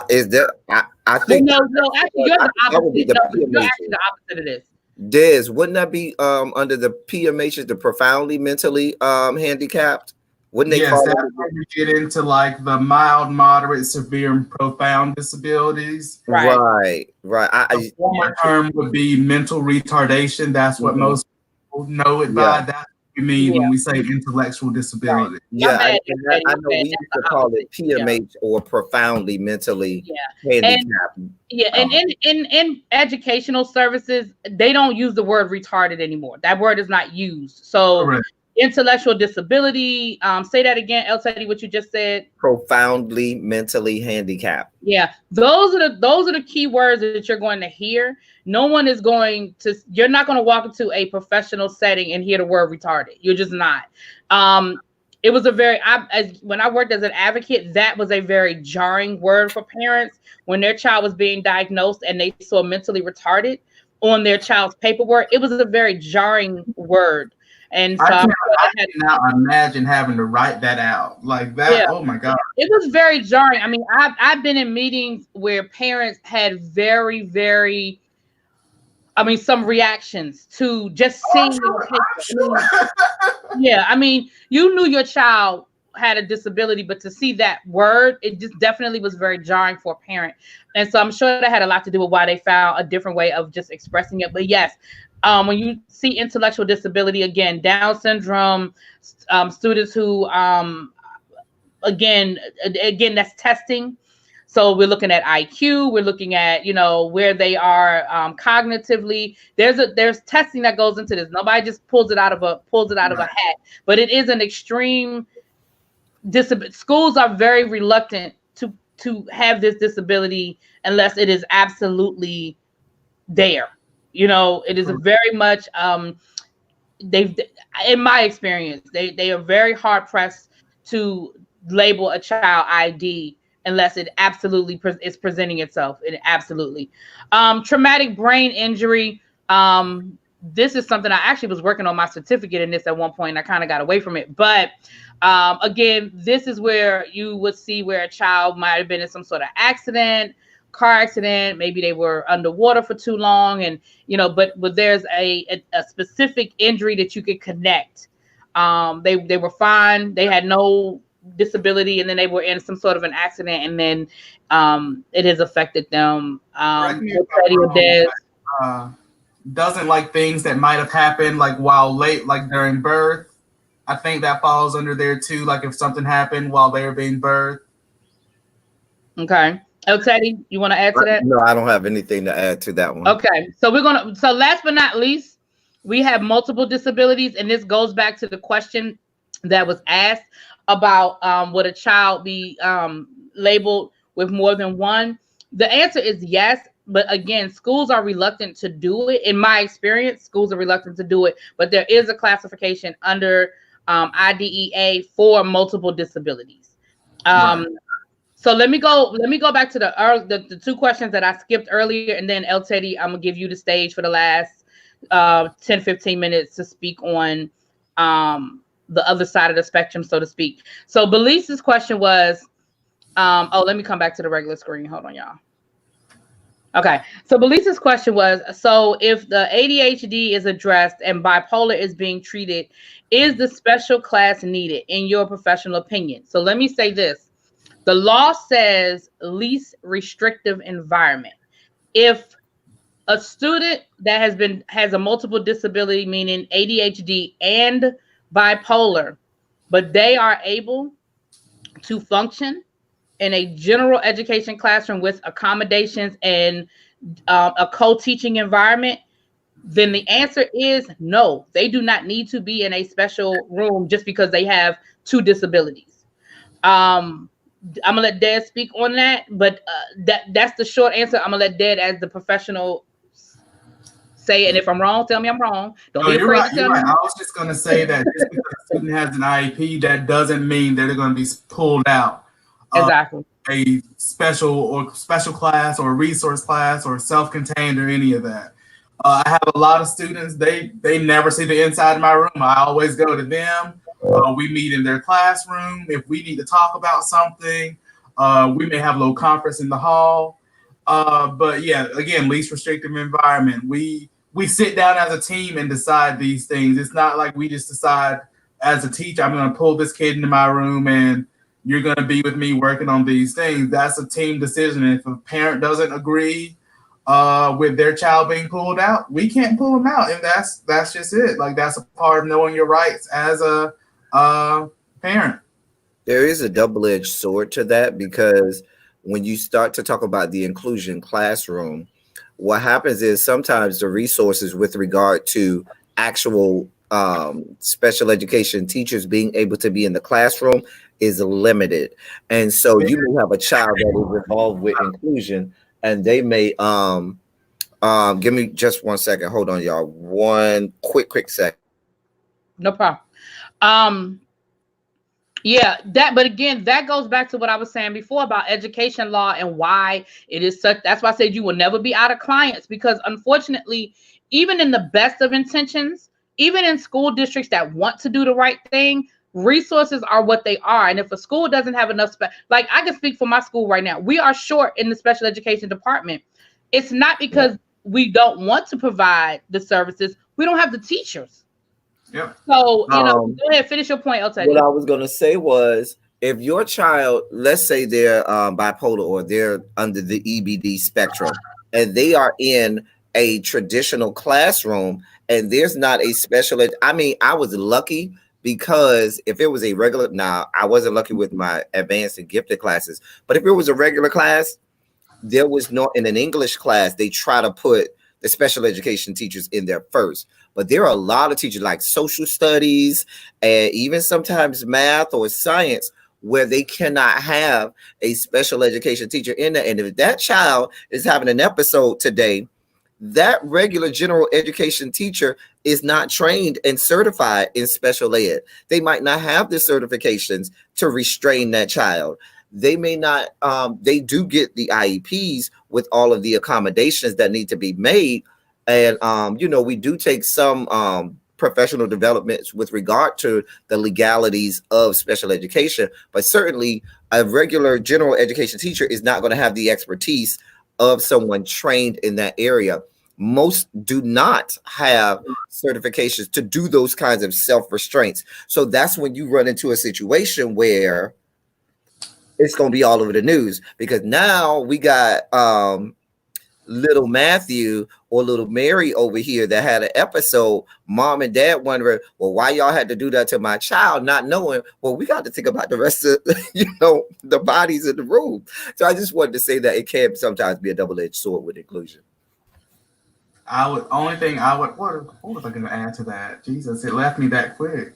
Is there? I think no. Actually, you're the opposite. You're actually the opposite of this. Diz, wouldn't that be under the PMHs, the profoundly mentally handicapped? Wouldn't they call that's where we get into like the mild, moderate, severe, and profound disabilities. Right. The former term would be mental retardation. That's what most people know it by. That's what we mean when we say intellectual disability. Right. Yeah, I know we used to call it PMH or profoundly mentally handicapped. And in educational services, they don't use the word retarded anymore. That word is not used. So correct. Intellectual disability. Say that again, El Teddy, what you just said. Profoundly mentally handicapped. Yeah, those are the key words that you're going to hear. No one is going to. You're not going to walk into a professional setting and hear the word retarded. You're just not. It was a very. When I worked as an advocate, that was a very jarring word for parents when their child was being diagnosed and they saw mentally retarded on their child's paperwork. It was a very jarring word. And so I cannot imagine having to write that out like that. Yeah. Oh my God. It was very jarring. I mean, I've been in meetings where parents had very, very, some reactions to just seeing yeah, I mean, you knew your child had a disability, but to see that word, it just definitely was very jarring for a parent. And so I'm sure that had a lot to do with why they found a different way of just expressing it. But yes, when you see intellectual disability, again, Down syndrome, students who, again, that's testing. So we're looking at IQ. We're looking at, where they are cognitively. There's testing that goes into this. Nobody just pulls it out of a hat. But it is an extreme disability. Schools are very reluctant to have this disability unless it is absolutely there. It is a very much in my experience, they are very hard pressed to label a child ID unless it absolutely is presenting itself. Absolutely. Traumatic brain injury. This is something I actually was working on my certificate in this at one point, and I kind of got away from it. But again, this is where you would see where a child might have been in some sort of accident, car accident, maybe they were underwater for too long, and but there's a specific injury that you could connect. They were fine, they had no disability, and then they were in some sort of an accident, and then it has affected them. Doesn't like things that might have happened like while late, like during birth. I think that falls under there too, like if something happened while they were being birthed. Okay. El Teddy, you want to add to that? No, I don't have anything to add to that one. Okay, so so last but not least, we have multiple disabilities, and this goes back to the question that was asked about would a child be labeled with more than one? The answer is yes, but again, schools are reluctant to do it. In my experience, schools are reluctant to do it, but there is a classification under IDEA for multiple disabilities. Right. So let me go back to the two questions that I skipped earlier, and then El Teddy, I'm gonna give you the stage for the last 10-15 minutes to speak on the other side of the spectrum, so to speak. So Belisa's question was, let me come back to the regular screen. Hold on, y'all. Okay, so Belisa's question was, so if the ADHD is addressed and bipolar is being treated, is the special class needed in your professional opinion? So let me say this. The law says least restrictive environment. If a student that has a multiple disability, meaning ADHD and bipolar, but they are able to function in a general education classroom with accommodations and a co-teaching environment, then the answer is no. They do not need to be in a special room just because they have two disabilities. I'm gonna let Dad speak on that, but that's the short answer. I'm gonna let Dad, as the professional, say it. And if I'm wrong, tell me I'm wrong. Don't No, be you're afraid right. to You're tell right. me. I was just going to say that just because a student has an IEP, that doesn't mean that they're going to be pulled out of Exactly. a special class or resource class or self-contained or any of that. I have a lot of students. They never see the inside of my room. I always go to them. We meet in their classroom. If we need to talk about something, we may have a little conference in the hall. But yeah, again, least restrictive environment. We sit down as a team and decide these things. It's not like we just decide as a teacher, I'm going to pull this kid into my room and you're going to be with me working on these things. That's a team decision. And if a parent doesn't agree with their child being pulled out, we can't pull them out, and that's just it. Like, that's a part of knowing your rights as a parent. There is a double-edged sword to that, because when you start to talk about the inclusion classroom, what happens is sometimes the resources with regard to actual special education teachers being able to be in the classroom is limited. And so you may have a child that is involved with inclusion, and they may give me just 1 second. Hold on, y'all. One quick second. No problem. Yeah, but again, that goes back to what I was saying before about education law and why it is such. That's why I said you will never be out of clients, because unfortunately, even in the best of intentions, even in school districts that want to do the right thing, resources are what they are. And if a school doesn't have enough, like, I can speak for my school right now, we are short in the special education department. It's not because we don't want to provide the services. We don't have the teachers. Yep. So, go ahead, finish your point, Eltay. What I was going to say was, if your child, let's say they're bipolar or they're under the EBD spectrum, and they are in a traditional classroom and there's not a special ed, I mean, I was lucky, because if it was a regular, now I wasn't lucky with my advanced and gifted classes, but if it was a regular class, there was no, in an English class, they try to put the special education teachers in there first. But there are a lot of teachers like social studies and even sometimes math or science where they cannot have a special education teacher in there. And if that child is having an episode today, that regular general education teacher is not trained and certified in special ed. They might not have the certifications to restrain that child. They may not, they do get the IEPs with all of the accommodations that need to be made. And, we do take some professional developments with regard to the legalities of special education, but certainly a regular general education teacher is not going to have the expertise of someone trained in that area. Most do not have certifications to do those kinds of self-restraints. So that's when you run into a situation where it's going to be all over the news, because now we got little Matthew or little Mary over here that had an episode, mom and dad wondering, well, why y'all had to do that to my child, not knowing, well, we got to think about the rest of, the bodies in the room. So I just wanted to say that it can sometimes be a double-edged sword with inclusion. What was I going to add to that? Jesus, it left me that quick.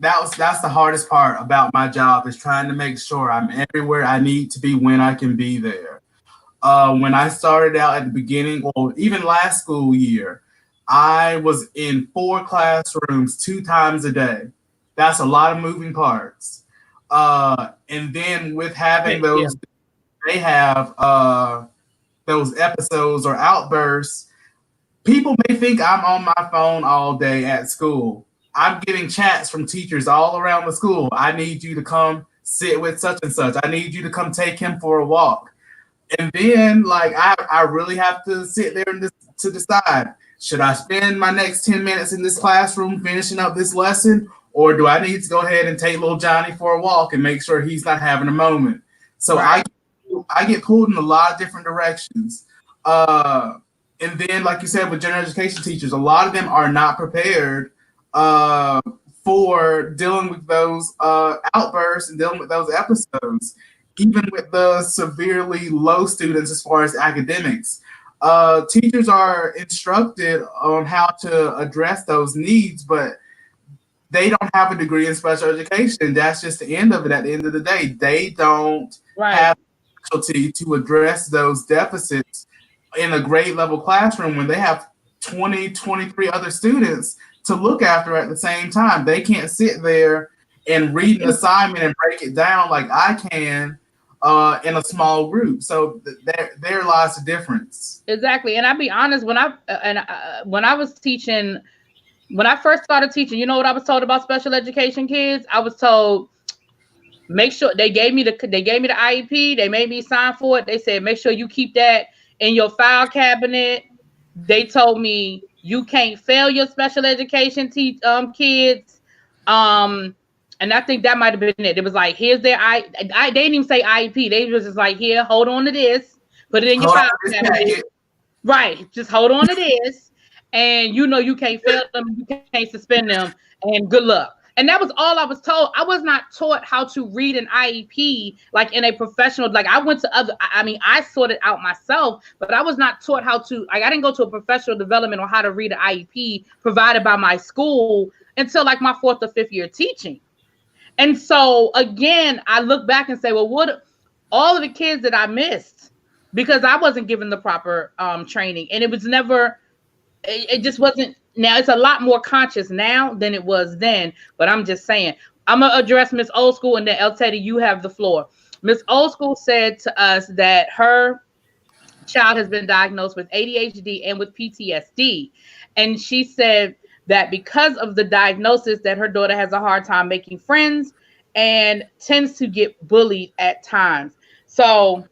That's the hardest part about my job, is trying to make sure I'm everywhere I need to be when I can be there. When I started out at the beginning, or even last school year, I was in 4 classrooms 2 times a day. That's a lot of moving parts. And then with having those, they have those episodes or outbursts. People may think I'm on my phone all day at school. I'm getting chats from teachers all around the school. I need you to come sit with such and such. I need you to come take him for a walk. And then, like, I really have to sit there to decide, should I spend my next 10 minutes in this classroom finishing up this lesson, or do I need to go ahead and take little Johnny for a walk and make sure he's not having a moment? So right. I get pulled in a lot of different directions. And then, like you said, with general education teachers, a lot of them are not prepared for dealing with those outbursts and dealing with those episodes, even with the severely low students as far as academics. Teachers are instructed on how to address those needs, but they don't have a degree in special education. That's just the end of it. At the end of the day, they don't have specialty to address those deficits in a grade level classroom when they have 20, 23 other students to look after at the same time. They can't sit there and read an assignment and break it down like I can in a small group. So there lies the difference. Exactly. And I'll be honest, when I was teaching, when I first started teaching, you know what I was told about special education kids? I was told, make sure they gave me the IEP. They made me sign for it. They said, make sure you keep that in your file cabinet. They told me you can't fail your special education kids. And I think that might have been it. It was like, here's their they didn't even say IEP. They was just like, here, hold on to this, put it in your file cabinet. Right, just hold on to this, and you know you can't fail them, you can't suspend them, and good luck. And that was all I was told. I was not taught how to read an IEP like in a professional. Like I went to I sorted out myself, but I was not taught how to. Like I didn't go to a professional development on how to read an IEP provided by my school until like my 4th or 5th year teaching. And so again, I look back and say, well, what all of the kids that I missed because I wasn't given the proper training, and it was never. It just wasn't. Now it's a lot more conscious now than it was then. But I'm just saying, I'm gonna address Miss Old School, and then El Teddy, you have the floor. Miss Old School said to us that her child has been diagnosed with ADHD and with PTSD, and she said that because of the diagnosis, that her daughter has a hard time making friends and tends to get bullied at times. So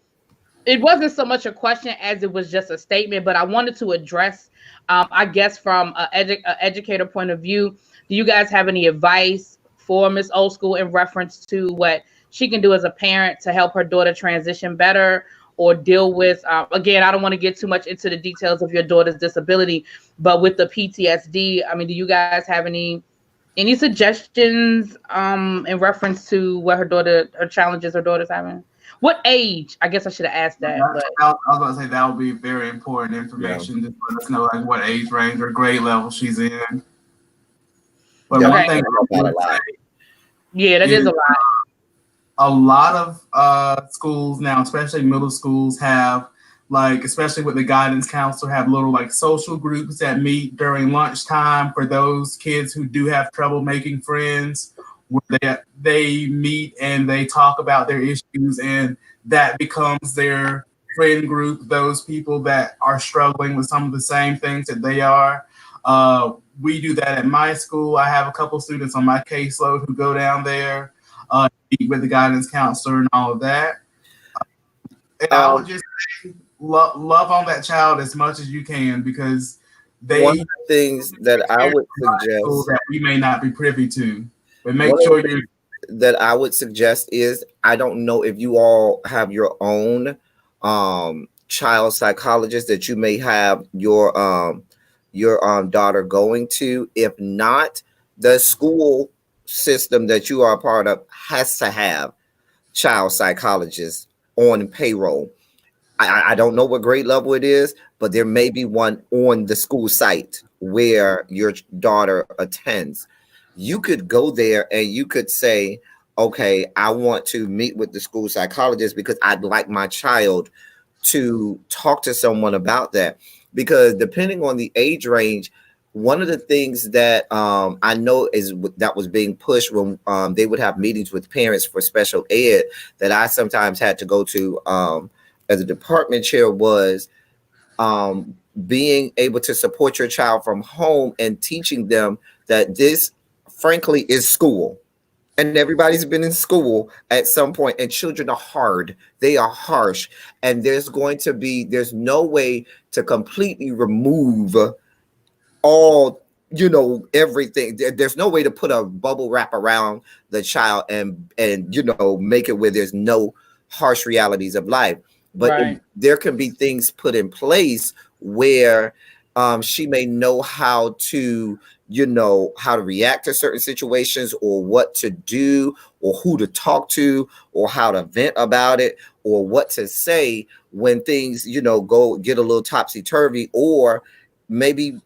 it wasn't so much a question as it was just a statement, but I wanted to address, I guess, from an educator point of view. Do you guys have any advice for Miss Old School in reference to what she can do as a parent to help her daughter transition better or deal with, again, I don't want to get too much into the details of your daughter's disability, but with the PTSD, I mean, do you guys have any suggestions in reference to what her challenges her daughter's having? What age? I guess I should have asked that. I was about to say that would be very important information. Just let us know like what age range or grade level she's in. But one thing that is a lot. A lot of schools now, especially middle schools, have like, especially with the guidance counselor, have little like social groups that meet during lunchtime for those kids who do have trouble making friends, where they meet and they talk about their issues, and that becomes their friend group, those people that are struggling with some of the same things that they are. We do that at my school. I have a couple students on my caseload who go down there, meet with the guidance counselor and all of that. And I would just say, love on that child as much as you can, because one of the things that I would suggest that we may not be privy to. But make sure that I would suggest is, I don't know if you all have your own child psychologist that you may have your daughter going to. If not, the school system that you are a part of has to have child psychologists on payroll. I don't know what grade level it is, but there may be one on the school site where your daughter attends. You could go there and you could say, okay, I want to meet with the school psychologist because I'd like my child to talk to someone about that. Because depending on the age range, one of the things that I know is that was being pushed when they would have meetings with parents for special ed that I sometimes had to go to as a department chair was being able to support your child from home and teaching them that this, frankly, is school. And everybody's been in school at some point, and children are hard. They are harsh. And there's no way to completely remove all, everything. There's no way to put a bubble wrap around the child and make it where there's no harsh realities of life. But there can be things put in place where she may know how to react to certain situations, or what to do, or who to talk to, or how to vent about it, or what to say when things, go get a little topsy-turvy, or maybe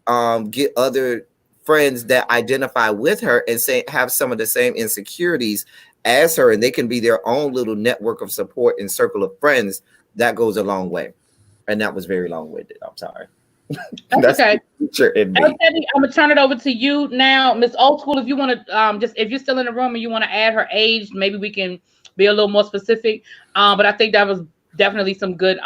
get other friends that identify with her and say have some of the same insecurities as her, and they can be their own little network of support and circle of friends. That goes a long way. And that was very long-winded. I'm sorry. That's okay. The teacher in me. Okay, I'm gonna turn it over to you now, Miss Old School. If you want to, just if you're still in the room and you want to add her age, maybe we can be a little more specific. But I think that was definitely some good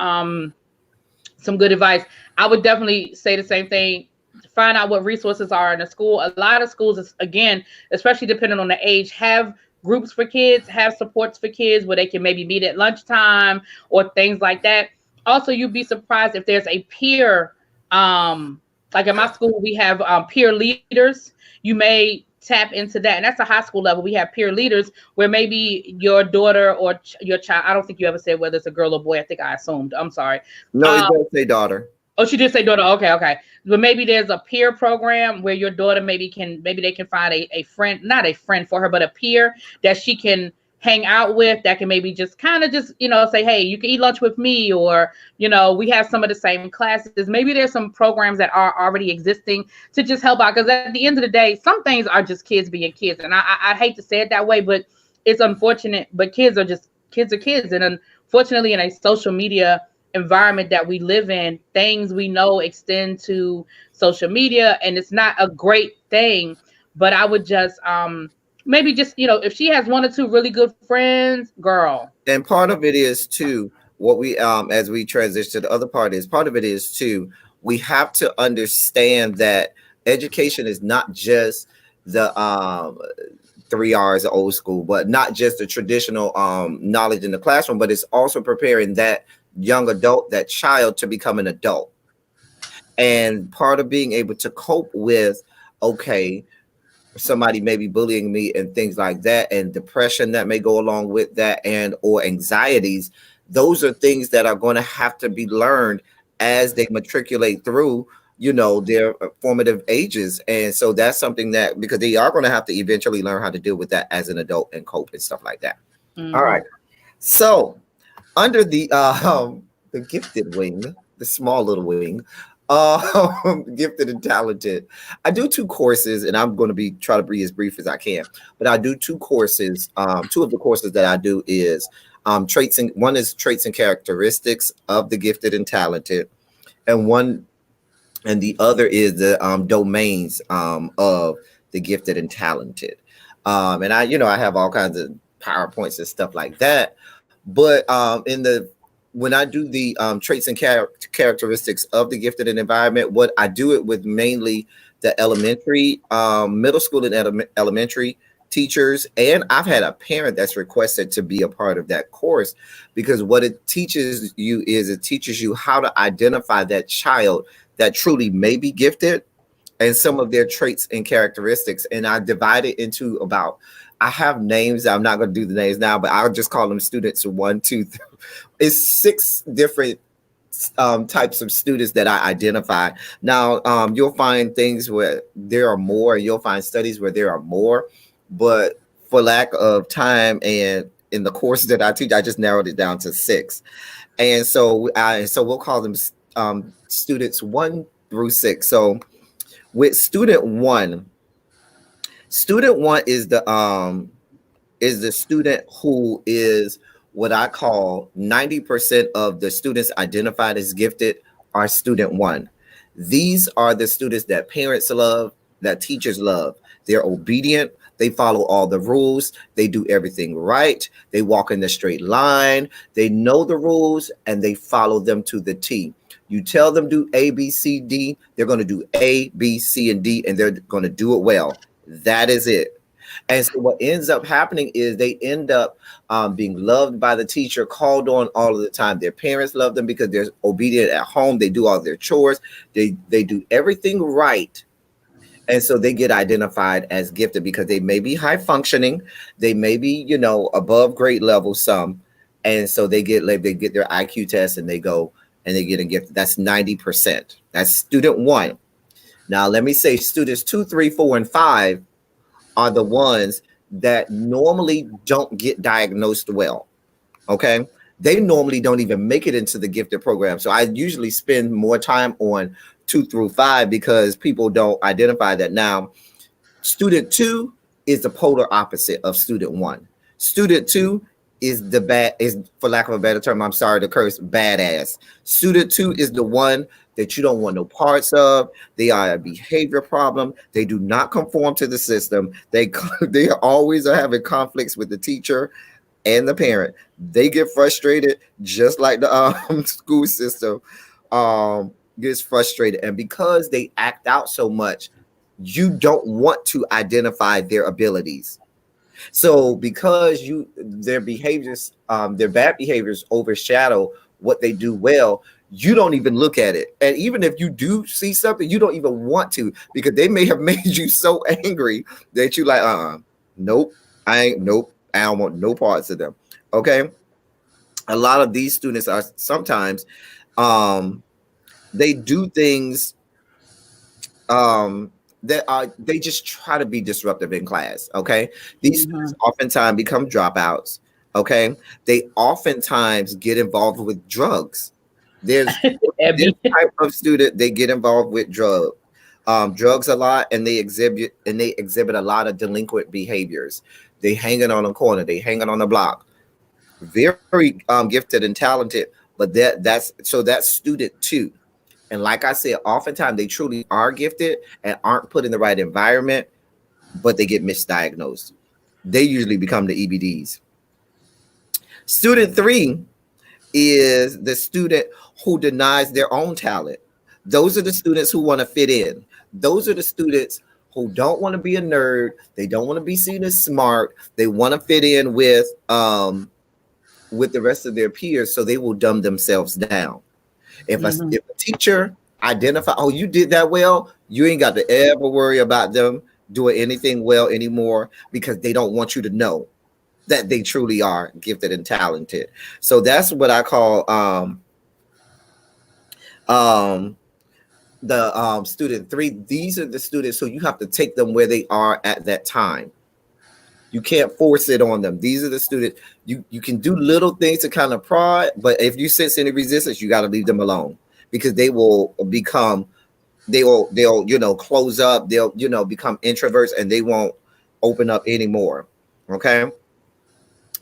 advice. I would definitely say the same thing. Find out what resources are in the school. A lot of schools, again, especially depending on the age, have groups for kids, have supports for kids where they can maybe meet at lunchtime or things like that. Also, you'd be surprised if there's a peer. Like in my school, we have peer leaders. You may tap into that, and that's a high school level. We have peer leaders where maybe your daughter or your child. I don't think you ever said whether it's a girl or boy. I think I assumed. I'm sorry. No, it does say daughter. Oh, she did say daughter. Okay. But maybe there's a peer program where your daughter maybe they can find a friend, not a friend for her, but a peer that she can hang out with, that can maybe just kind of just, say, hey, you can eat lunch with me, or, we have some of the same classes. Maybe there's some programs that are already existing to just help out. Because at the end of the day, some things are just kids being kids. And I hate to say it that way, but it's unfortunate. But kids are kids. And unfortunately, in a social media environment that we live in, things we know extend to social media, and it's not a great thing. But I would just maybe just, if she has one or two really good friends, girl. And part of it is too, what we as we transition to the other part of it is too, we have to understand that education is not just the 3 R's of old school, but not just the traditional knowledge in the classroom, but it's also preparing that young adult, that child, to become an adult. And part of being able to cope with, okay, somebody may be bullying me and things like that, and depression that may go along with that, and or anxieties, those are things that are going to have to be learned as they matriculate through their formative ages. And so that's something that, because they are going to have to eventually learn how to deal with that as an adult and cope and stuff like that. All right, so under the gifted wing, the small little wing, gifted and talented, I do 2 courses, and I'm going to try to be as brief as I can, but I do 2 courses. 2 of the courses that I do is one is traits and characteristics of the gifted and talented, and the other is the domains of the gifted and talented. And I have all kinds of PowerPoints and stuff like that, but when I do the traits and characteristics of the gifted and environment, what I do it with mainly the elementary, middle school and elementary teachers. And I've had a parent that's requested to be a part of that course, because what it teaches you is it teaches you how to identify that child that truly may be gifted and some of their traits and characteristics. And I divide it into I have names. I'm not going to do the names now, but I'll just call them students 1, 2, 3. It's 6 different types of students that I identify. Now, you'll find things where there are more, and you'll find studies where there are more. But for lack of time and in the course that I teach, I just narrowed it down to 6. And so we'll call them students 1 through 6. So with student 1 is the student who is what I call 90% of the students identified as gifted are student 1. These are the students that parents love, that teachers love. They're obedient. They follow all the rules. They do everything right. They walk in the straight line. They know the rules and they follow them to the T. You tell them do A, B, C, D, they're going to do A, B, C, and D, and they're going to do it well. That is it. And so what ends up happening is they end up being loved by the teacher, called on all of the time. Their parents love them because they're obedient at home. They do all their chores. They do everything right. And so they get identified as gifted because they may be high functioning. They may be, above grade level some. And so they get their IQ test and they go and they get a gift. That's 90%. That's student 1. Now, let me say students 2, 3, 4, and 5 are the ones that normally don't get diagnosed well. Okay. They normally don't even make it into the gifted program. So I usually spend more time on 2 through 5 because people don't identify that. Now, student 2 is the polar opposite of student 1. Student 2 is the is, for lack of a better term, I'm sorry to curse, badass. Student 2 is the one that you don't want no parts of. They are a behavior problem. They do not conform to the system. They always are having conflicts with the teacher and the parent. They get frustrated just like the school system gets frustrated. And because they act out so much, you don't want to identify their abilities. So because their behaviors, their bad behaviors overshadow what they do well, you don't even look at it. And even if you do see something, you don't even want to, because they may have made you so angry that you like, nope, I don't want no parts of them. Okay. A lot of these students are sometimes, they do things, they just try to be disruptive in class. Okay. These students oftentimes become dropouts. Okay. They oftentimes get involved with drugs. There's this type of student, they get involved with drugs a lot, and they exhibit a lot of delinquent behaviors. They hanging on a corner, they hanging on the block. Very gifted and talented, but that's student 2. And like I said, oftentimes they truly are gifted and aren't put in the right environment, but they get misdiagnosed. They usually become the EBDs. Student 3 is the student who denies their own talent. Those are the students who want to fit in. Those are the students who don't want to be a nerd. They don't want to be seen as smart. They want to fit in with the rest of their peers, so they will dumb themselves down. If a teacher identify, oh, you did that well, you ain't got to ever worry about them doing anything well anymore, because they don't want you to know that they truly are gifted and talented. So that's what I call the student 3. These are the students who you have to take them where they are at that time. You can't force it on them. These are the students you can do little things to kind of prod, but if you sense any resistance, you got to leave them alone, because they will close up, they'll become introverts, and they won't open up anymore. Okay.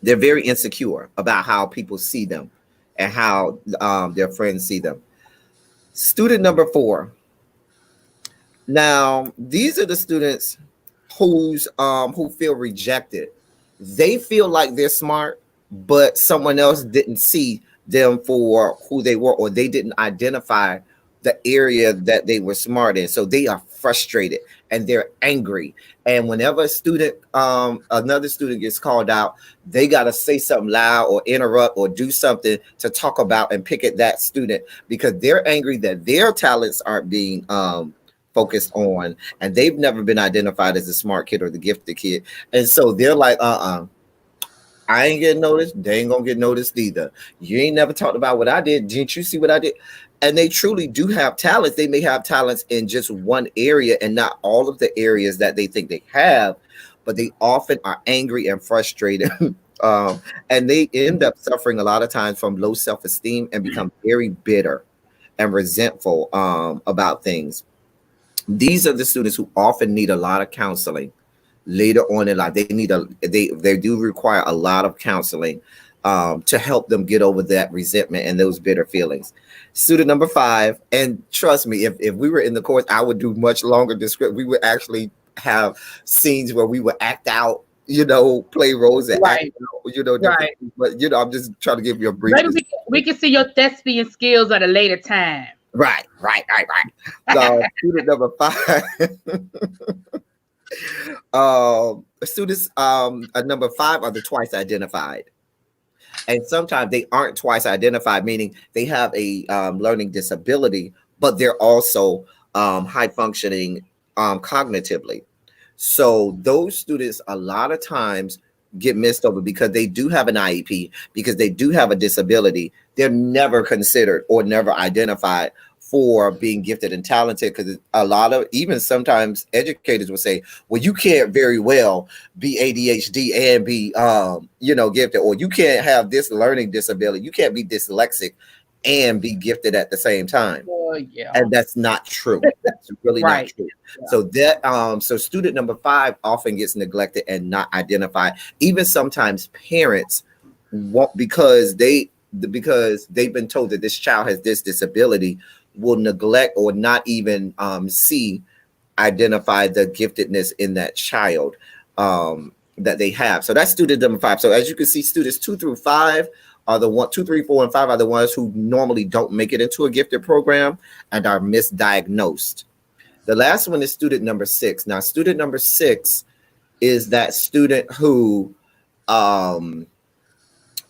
They're very insecure about how people see them and how their friends see them. Student number 4. Now, these are the students who feel rejected. They feel like they're smart, but someone else didn't see them for who they were, or they didn't identify the area that they were smart in. So they are frustrated and they're angry. And whenever another student gets called out, they got to say something loud or interrupt or do something to talk about and pick at that student, because they're angry that their talents aren't being focused on, and they've never been identified as the smart kid or the gifted kid. And so they're like, I ain't getting noticed. They ain't gonna get noticed either. You ain't never talked about what I did. Didn't you see what I did? And they truly do have talents. They may have talents in just one area and not all of the areas that they think they have, but they often are angry and frustrated. And they end up suffering a lot of times from low self-esteem and become very bitter and resentful about things. These are the students who often need a lot of counseling later on in life. They do require a lot of counseling to help them get over that resentment and those bitter feelings. Student number 5, and trust me, if we were in the course, I would do much longer description. We would actually have scenes where we would act out, play roles and right. act out, right. But I'm just trying to give you a brief. Maybe we can see your thespian skills at a later time. Right. So student number 5. Students number 5 are the twice identified. And sometimes they aren't twice identified, meaning they have a learning disability, but they're also high functioning cognitively. So those students a lot of times get missed over because they do have an IEP, because they do have a disability. They're never considered or never identified for being gifted and talented, because a lot of, even sometimes educators will say, well, you can't very well be ADHD and be gifted, or you can't have this learning disability, you can't be dyslexic and be gifted at the same time. Yeah. And that's not true. That's really not true. Yeah. So that so student number 5 often gets neglected and not identified. Even sometimes parents won't, because they've been told that this child has this disability, will neglect or not even identify the giftedness in that child that they have. So that's student number 5. So as you can see, students 2 through 5 are the 1, 2, 3, 4, and 5 are the ones who normally don't make it into a gifted program and are misdiagnosed. The last one is student number 6. Now, student number 6 is that student who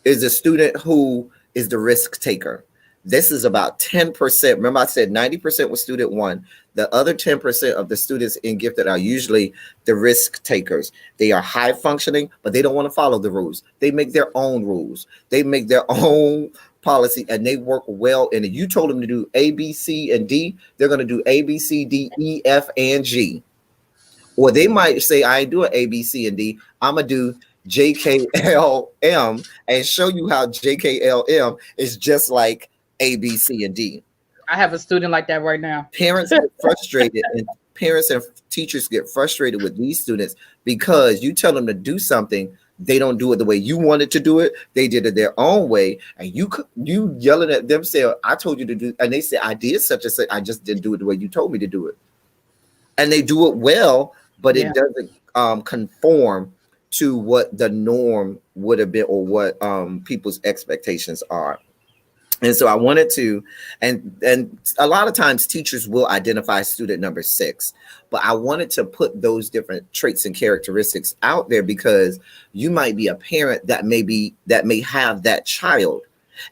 is the risk taker. This is about 10%. Remember, I said 90% was student 1. The other 10% of the students in gifted are usually the risk takers. They are high functioning, but they don't want to follow the rules. They make their own rules. They make their own policy, and they work well in it. You told them to do A, B, C, and D. They're going to do A, B, C, D, E, F, and G. Or they might say, I ain't doing A, B, C, and D. I'm going to do JKLM and show you how JKLM is just like A, B, C, and D. I have a student like that right now. Parents get frustrated, and parents and teachers get frustrated with these students because you tell them to do something, they don't do it the way you wanted to do it. They did it their own way, and you yelling at them, say, "I told you to do," and they say, "I did such and such. I just didn't do it the way you told me to do it." And they do it well, but it doesn't conform to what the norm would have been or what people's expectations are. And so I wanted to, and a lot of times teachers will identify student number 6, but I wanted to put those different traits and characteristics out there because you might be a parent that may have that child,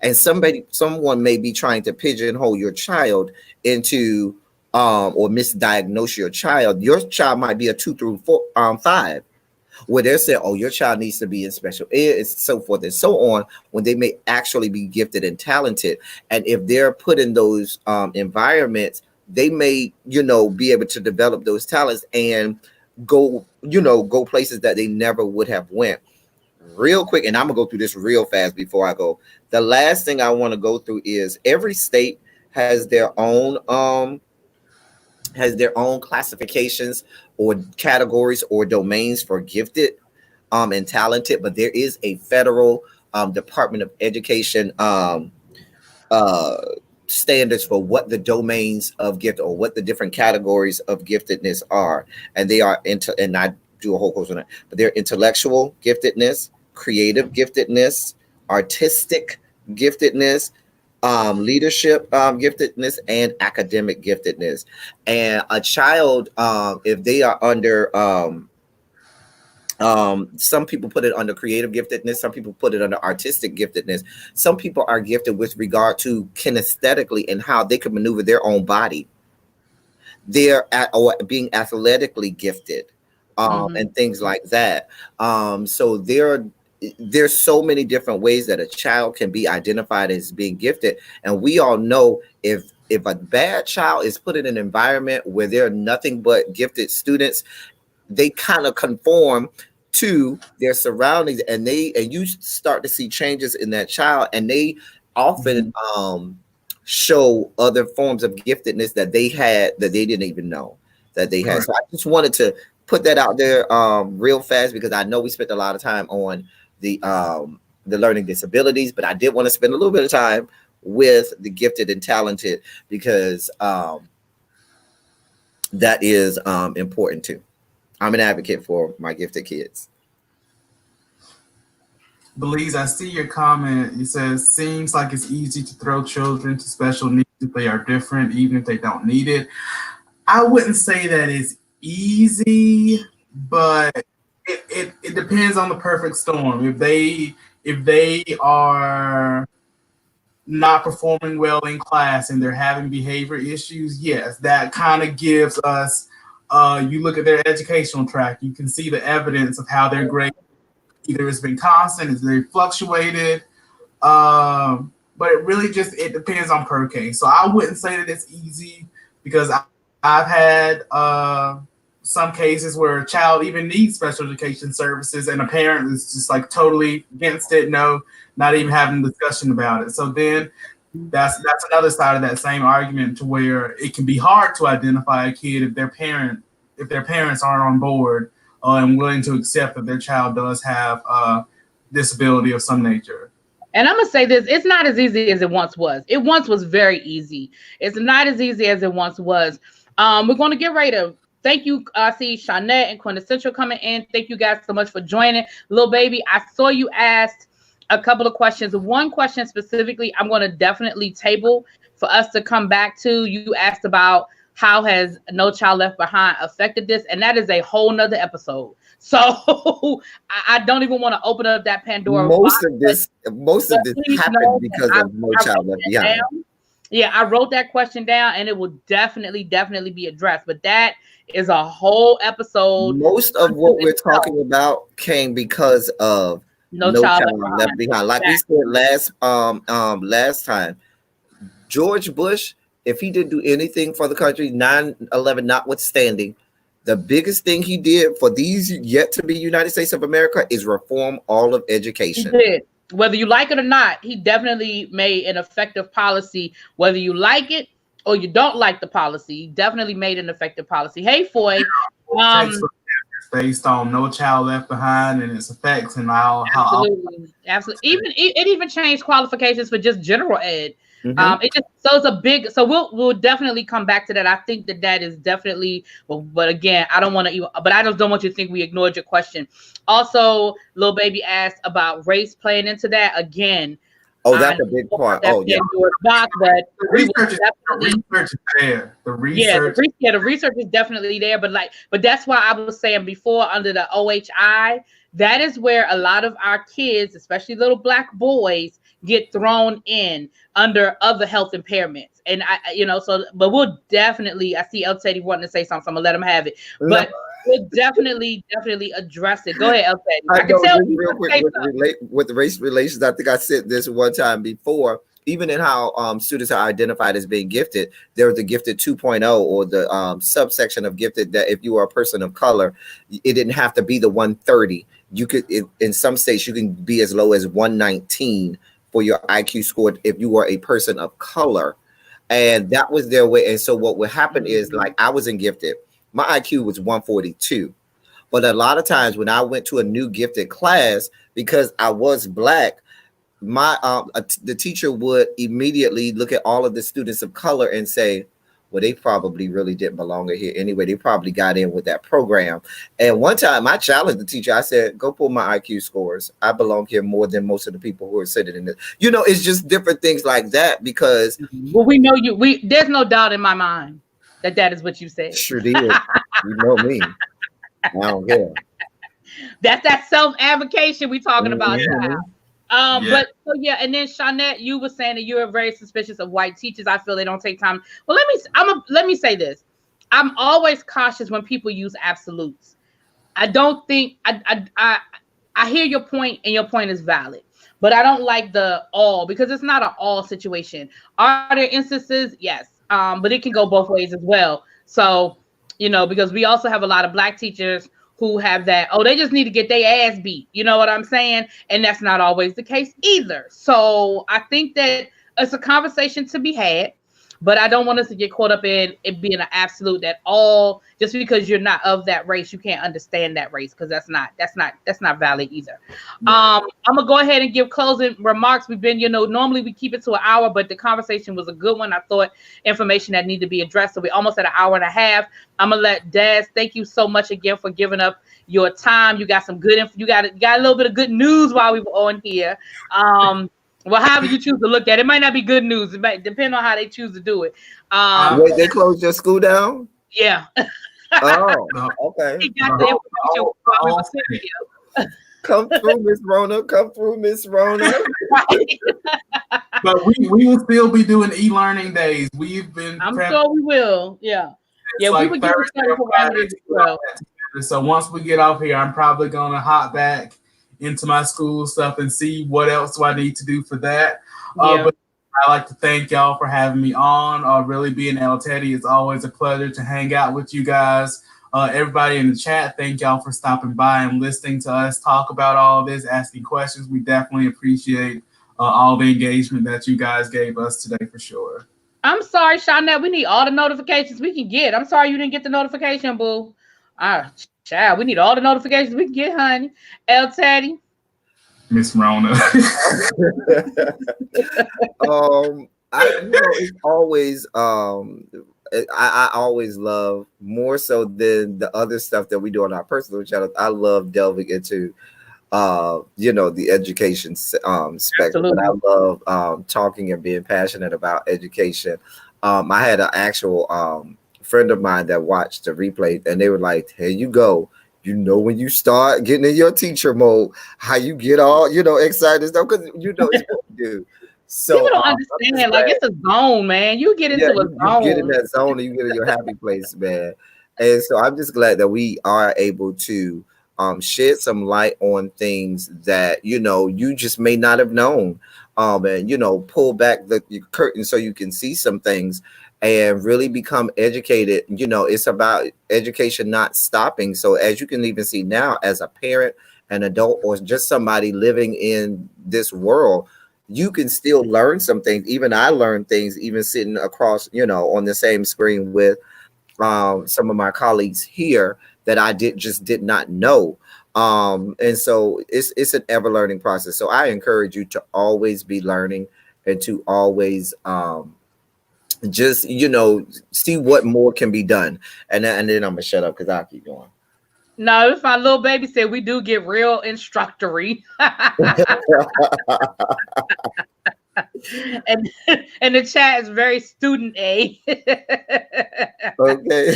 and someone may be trying to pigeonhole your child into or misdiagnose your child. Your child might be a 2 through 5. Where they're saying, oh, your child needs to be in special ed, and so forth and so on, when they may actually be gifted and talented. And if they're put in those environments, they may, be able to develop those talents and go places that they never would have went. Real quick, and I'm gonna go through this real fast before I go. The last thing I want to go through is every state has their own classifications or categories or domains for gifted and talented, but there is a federal Department of Education standards for what the domains of gift or what the different categories of giftedness are, and they are and I do a whole course on that, but they're intellectual giftedness, creative giftedness, artistic giftedness, leadership giftedness, and academic giftedness. And a child, if they are under some people put it under creative giftedness, some people put it under artistic giftedness, some people are gifted with regard to kinesthetically and how they can maneuver their own body. They're or being athletically gifted and things like that. So there's so many different ways that a child can be identified as being gifted. And we all know if a bad child is put in an environment where there are nothing but gifted students, they kind of conform to their surroundings, and you start to see changes in that child, and they often show other forms of giftedness that they had that they didn't even know that they had. So I just wanted to put that out there real fast because I know we spent a lot of time on the learning disabilities, but I did want to spend a little bit of time with the gifted and talented because that is important too. I'm an advocate for my gifted kids. Belize, I see your comment. It says, seems like it's easy to throw children to special needs if they are different, even if they don't need it. I wouldn't say that it's easy, but it depends on the perfect storm. If they are not performing well in class and they're having behavior issues, yes, that kind of gives us, you look at their educational track, you can see the evidence of how their grade either has been constant, it's very fluctuated, but it really it depends on per case. So I wouldn't say that it's easy because I've had some cases where a child even needs special education services and a parent is just like totally against it, no, not even having a discussion about it. So then that's another side of that same argument, to where it can be hard to identify a kid if their parents aren't on board and willing to accept that their child does have a disability of some nature. And I'm gonna say this: it's not as easy as it once was. It once was very easy. It's not as easy as it once was. We're going to get ready to. Thank you. I see Shawnette and Quintessential coming in. Thank you guys so much for joining. Little baby, I saw you asked a couple of questions. One question specifically, I'm going to definitely table for us to come back to. You asked about how has No Child Left Behind affected this, and that is a whole nother episode. So I don't even want to open up that Pandora box. Most of this happened because of No Child Left Behind. Yeah, I wrote that question down, and it will definitely be addressed. But that is a whole episode. Most of what we're talking about came because of No Child Left Behind. Like we said last time, George Bush, if he didn't do anything for the country, 9/11 notwithstanding, the biggest thing he did for these yet to be United States of America is reform all of education. He did. Whether you like it or not, he definitely made an effective policy. Whether you like it or you don't like the policy, he definitely made an effective policy. Hey, Foy. Based on No Child Left Behind and its effects and how absolutely. It even changed qualifications for just general ed. It's we'll definitely come back to that. I think that is definitely, but again, I just don't want you to think we ignored your question. Also, Lil Baby asked about race playing into that again. Oh, that's a big part. Oh, yeah. But the research is there. The research is definitely there. But that's why I was saying before, under the OHI, that is where a lot of our kids, especially little Black boys, get thrown in under other health impairments. And but we'll definitely, I see El Teddy wanting to say something, so I'm gonna let him have it. But we'll definitely address it. Go ahead, El Teddy. I can tell real quick with the race relations. I think I said this one time before. Even in how students are identified as being gifted, there's the gifted 2.0 or the subsection of gifted that if you are a person of color, it didn't have to be the 130. You could, in some states, you can be as low as 119 for your IQ score if you are a person of color. And that was their way. And so what would happen is, like, I was in gifted. My IQ was 142. But a lot of times when I went to a new gifted class, because I was Black, the teacher would immediately look at all of the students of color and say, well, they probably really didn't belong here anyway. They probably got in with that program. And one time I challenged the teacher. I said, go pull my IQ scores. I belong here more than most of the people who are sitting in this. It's just different things like that because. Well, we know you. There's no doubt in my mind that is what you said. Sure did. You know me. I don't care. That's that self-advocation we talking about now. But and then Shawnette, you were saying that you are very suspicious of white teachers. I feel they don't take time. Well, let me say this. I'm always cautious when people use absolutes. I don't think I hear your point, and your point is valid, but I don't like the all, because it's not an all situation. Are there instances? Yes. But it can go both ways as well. So, because we also have a lot of Black teachers who have that, they just need to get their ass beat. You know what I'm saying? And that's not always the case either. So I think that it's a conversation to be had, but I don't want us to get caught up in it being an absolute that all, just because you're not of that race, you can't understand that race, because that's not valid either. I'm gonna go ahead and give closing remarks. We've been, normally we keep it to an hour, but the conversation was a good one. I thought information that needed to be addressed. So we're almost at an hour and a half. I'm gonna let Des, thank you so much again for giving up your time. You got some good you got a little bit of good news while we were on here. Well, however you choose to look at it, might not be good news. It might depend on how they choose to do it. Wait, they closed your school down? Yeah. Oh, okay. He got the information while we were sitting here. Come through, Miss Rona. Come through, Miss Rona. But we will still be doing e-learning days. We've been. I'm sure we will. Yeah. Yeah, we will get started as well. So once we get off here, I'm probably gonna hop back into my school stuff and see what else do I need to do for that. But I'd like to thank y'all for having me on. Really being El Teddy, it's always a pleasure to hang out with you guys. Everybody in the chat, thank y'all for stopping by and listening to us talk about all of this, asking questions. We definitely appreciate all the engagement that you guys gave us today for sure. I'm sorry, Shawnette. We need all the notifications we can get. I'm sorry you didn't get the notification, boo. Child, we need all the notifications we can get, honey. El Teddy. Miss Rona. It's always I always love, more so than the other stuff that we do on our personal channels, I love delving into the education spectrum. But I love talking and being passionate about education. I had an actual friend of mine that watched the replay, and they were like, "Here you go. When you start getting in your teacher mode, how you get all excited and stuff, because it's what we do." So people don't understand. Like, it's a zone, man. You get into a zone. You get in that zone, and you get in your happy place, man. And so I'm just glad that we are able to shed some light on things that you just may not have known, and pull back the curtain so you can see some things and really become educated. It's about education not stopping. So as you can even see now, as a parent, an adult, or just somebody living in this world, you can still learn some things. Even I learned things, even sitting across, on the same screen with some of my colleagues here, that I did not know. And so it's an ever learning process. So I encourage you to always be learning, and to always just see what more can be done. And then I'm gonna shut up because I'll keep going. No, if my little baby said we do get real instructory. and the chat is very student A. Okay.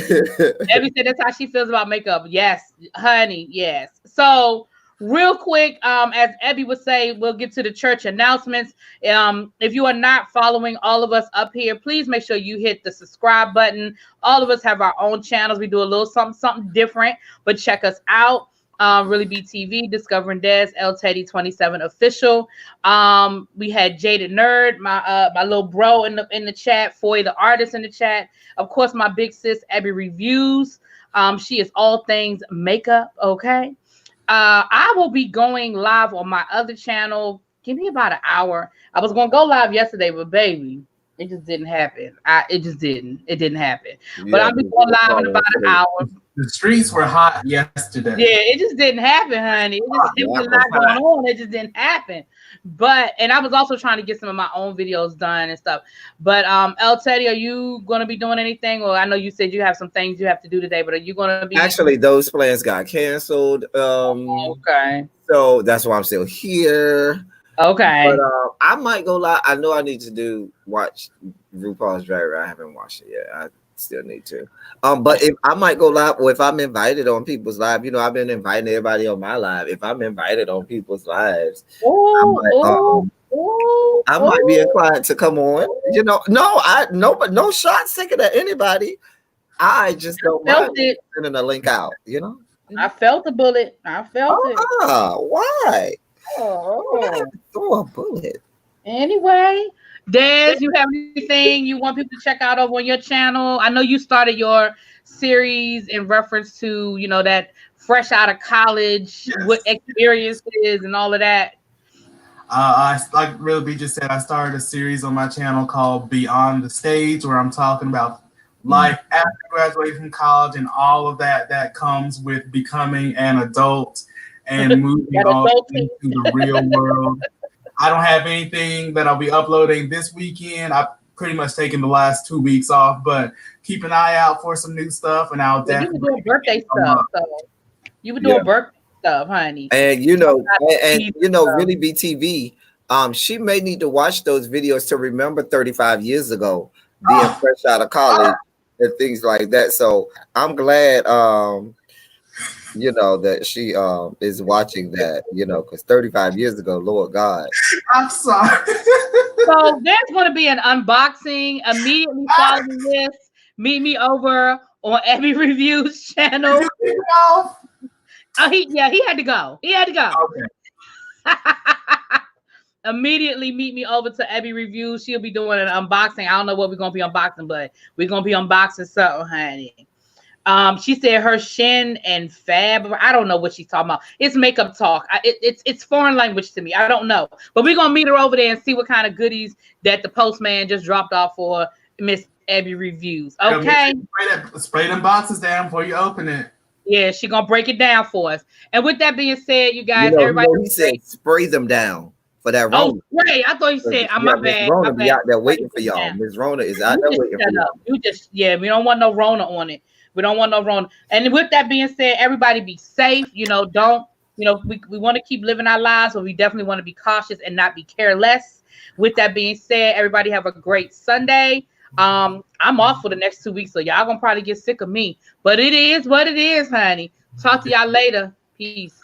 Abby said that's how she feels about makeup. Yes, honey, yes. So real quick, as Abby would say, we'll get to the church announcements. If you are not following all of us up here, please make sure you hit the subscribe button. All of us have our own channels. We do a little something different, but check us out. Really Be TV, Discovering Des, El Teddy 27 official. We had Jaded Nerd, my little bro in the chat, Foy the artist in the chat. Of course, my big sis Abby Reviews. She is all things makeup. Okay. I will be going live on my other channel. Give me about an hour. I was gonna go live yesterday, but baby, it just didn't happen. It didn't happen. Yeah, but I'll be going live in about an hour. The streets were hot yesterday. Yeah, it just didn't happen, honey. It was a lot going on. It just didn't happen. And I was also trying to get some of my own videos done and stuff. But El Teddy, are you going to be doing anything? Or I know you said you have some things you have to do today, but are you going to be? Actually, those plans got canceled. Okay. So that's why I'm still here. Okay. But I might go live. I know I need to watch RuPaul's Drag Race. I haven't watched it yet. I still need to. But if I might go live, or if I'm invited on people's live, I've been inviting everybody on my live. If I'm invited on people's lives, I might be inclined to come on. But no shots taken at anybody. I just don't mind sending a link out. I felt the bullet. I felt it. Why? Oh, throw a bullet. Anyway, Des, you have anything you want people to check out over on your channel? I know you started your series in reference to, that fresh out of college, what experiences and all of that. Like Real B just said, I started a series on my channel called Beyond the Stage, where I'm talking about life after graduating from college and all of that comes with becoming an adult and moving on into the real world. I don't have anything that I'll be uploading this weekend. I've pretty much taken the last 2 weeks off, but keep an eye out for some new stuff, and I'll definitely. You were doing birthday stuff, so you were doing birthday stuff, honey. And Really Be TV. She may need to watch those videos to remember 35 years ago, being fresh out of college and things like that. So I'm glad. That she is watching that, because 35 years ago, Lord God. I'm sorry. So there's going to be an unboxing immediately following this. Meet me over on Abby Reviews channel. He had to go. Okay. Immediately meet me over to Abby Reviews. She'll be doing an unboxing. I don't know what we're going to be unboxing, but we're going to be unboxing something, honey. She said her Shin and Fab. I don't know what she's talking about. It's makeup talk. It's foreign language to me. I don't know. But we're gonna meet her over there and see what kind of goodies that the postman just dropped off for Miss Abby Reviews. Okay. Spray them boxes down before you open it. Yeah, she's gonna break it down for us. And with that being said, you guys, everybody, he said spray them down for that Rona. Oh, right. I thought you said, my bad. Rona be out there waiting for y'all. Miss Rona is out there waiting for y'all. We don't want no Rona on it. We don't want no Rona. And with that being said, everybody be safe. We want to keep living our lives, but we definitely want to be cautious and not be careless. With that being said, everybody have a great Sunday. I'm off for the next 2 weeks, so y'all gonna probably get sick of me. But it is what it is, honey. Talk to y'all later. Peace.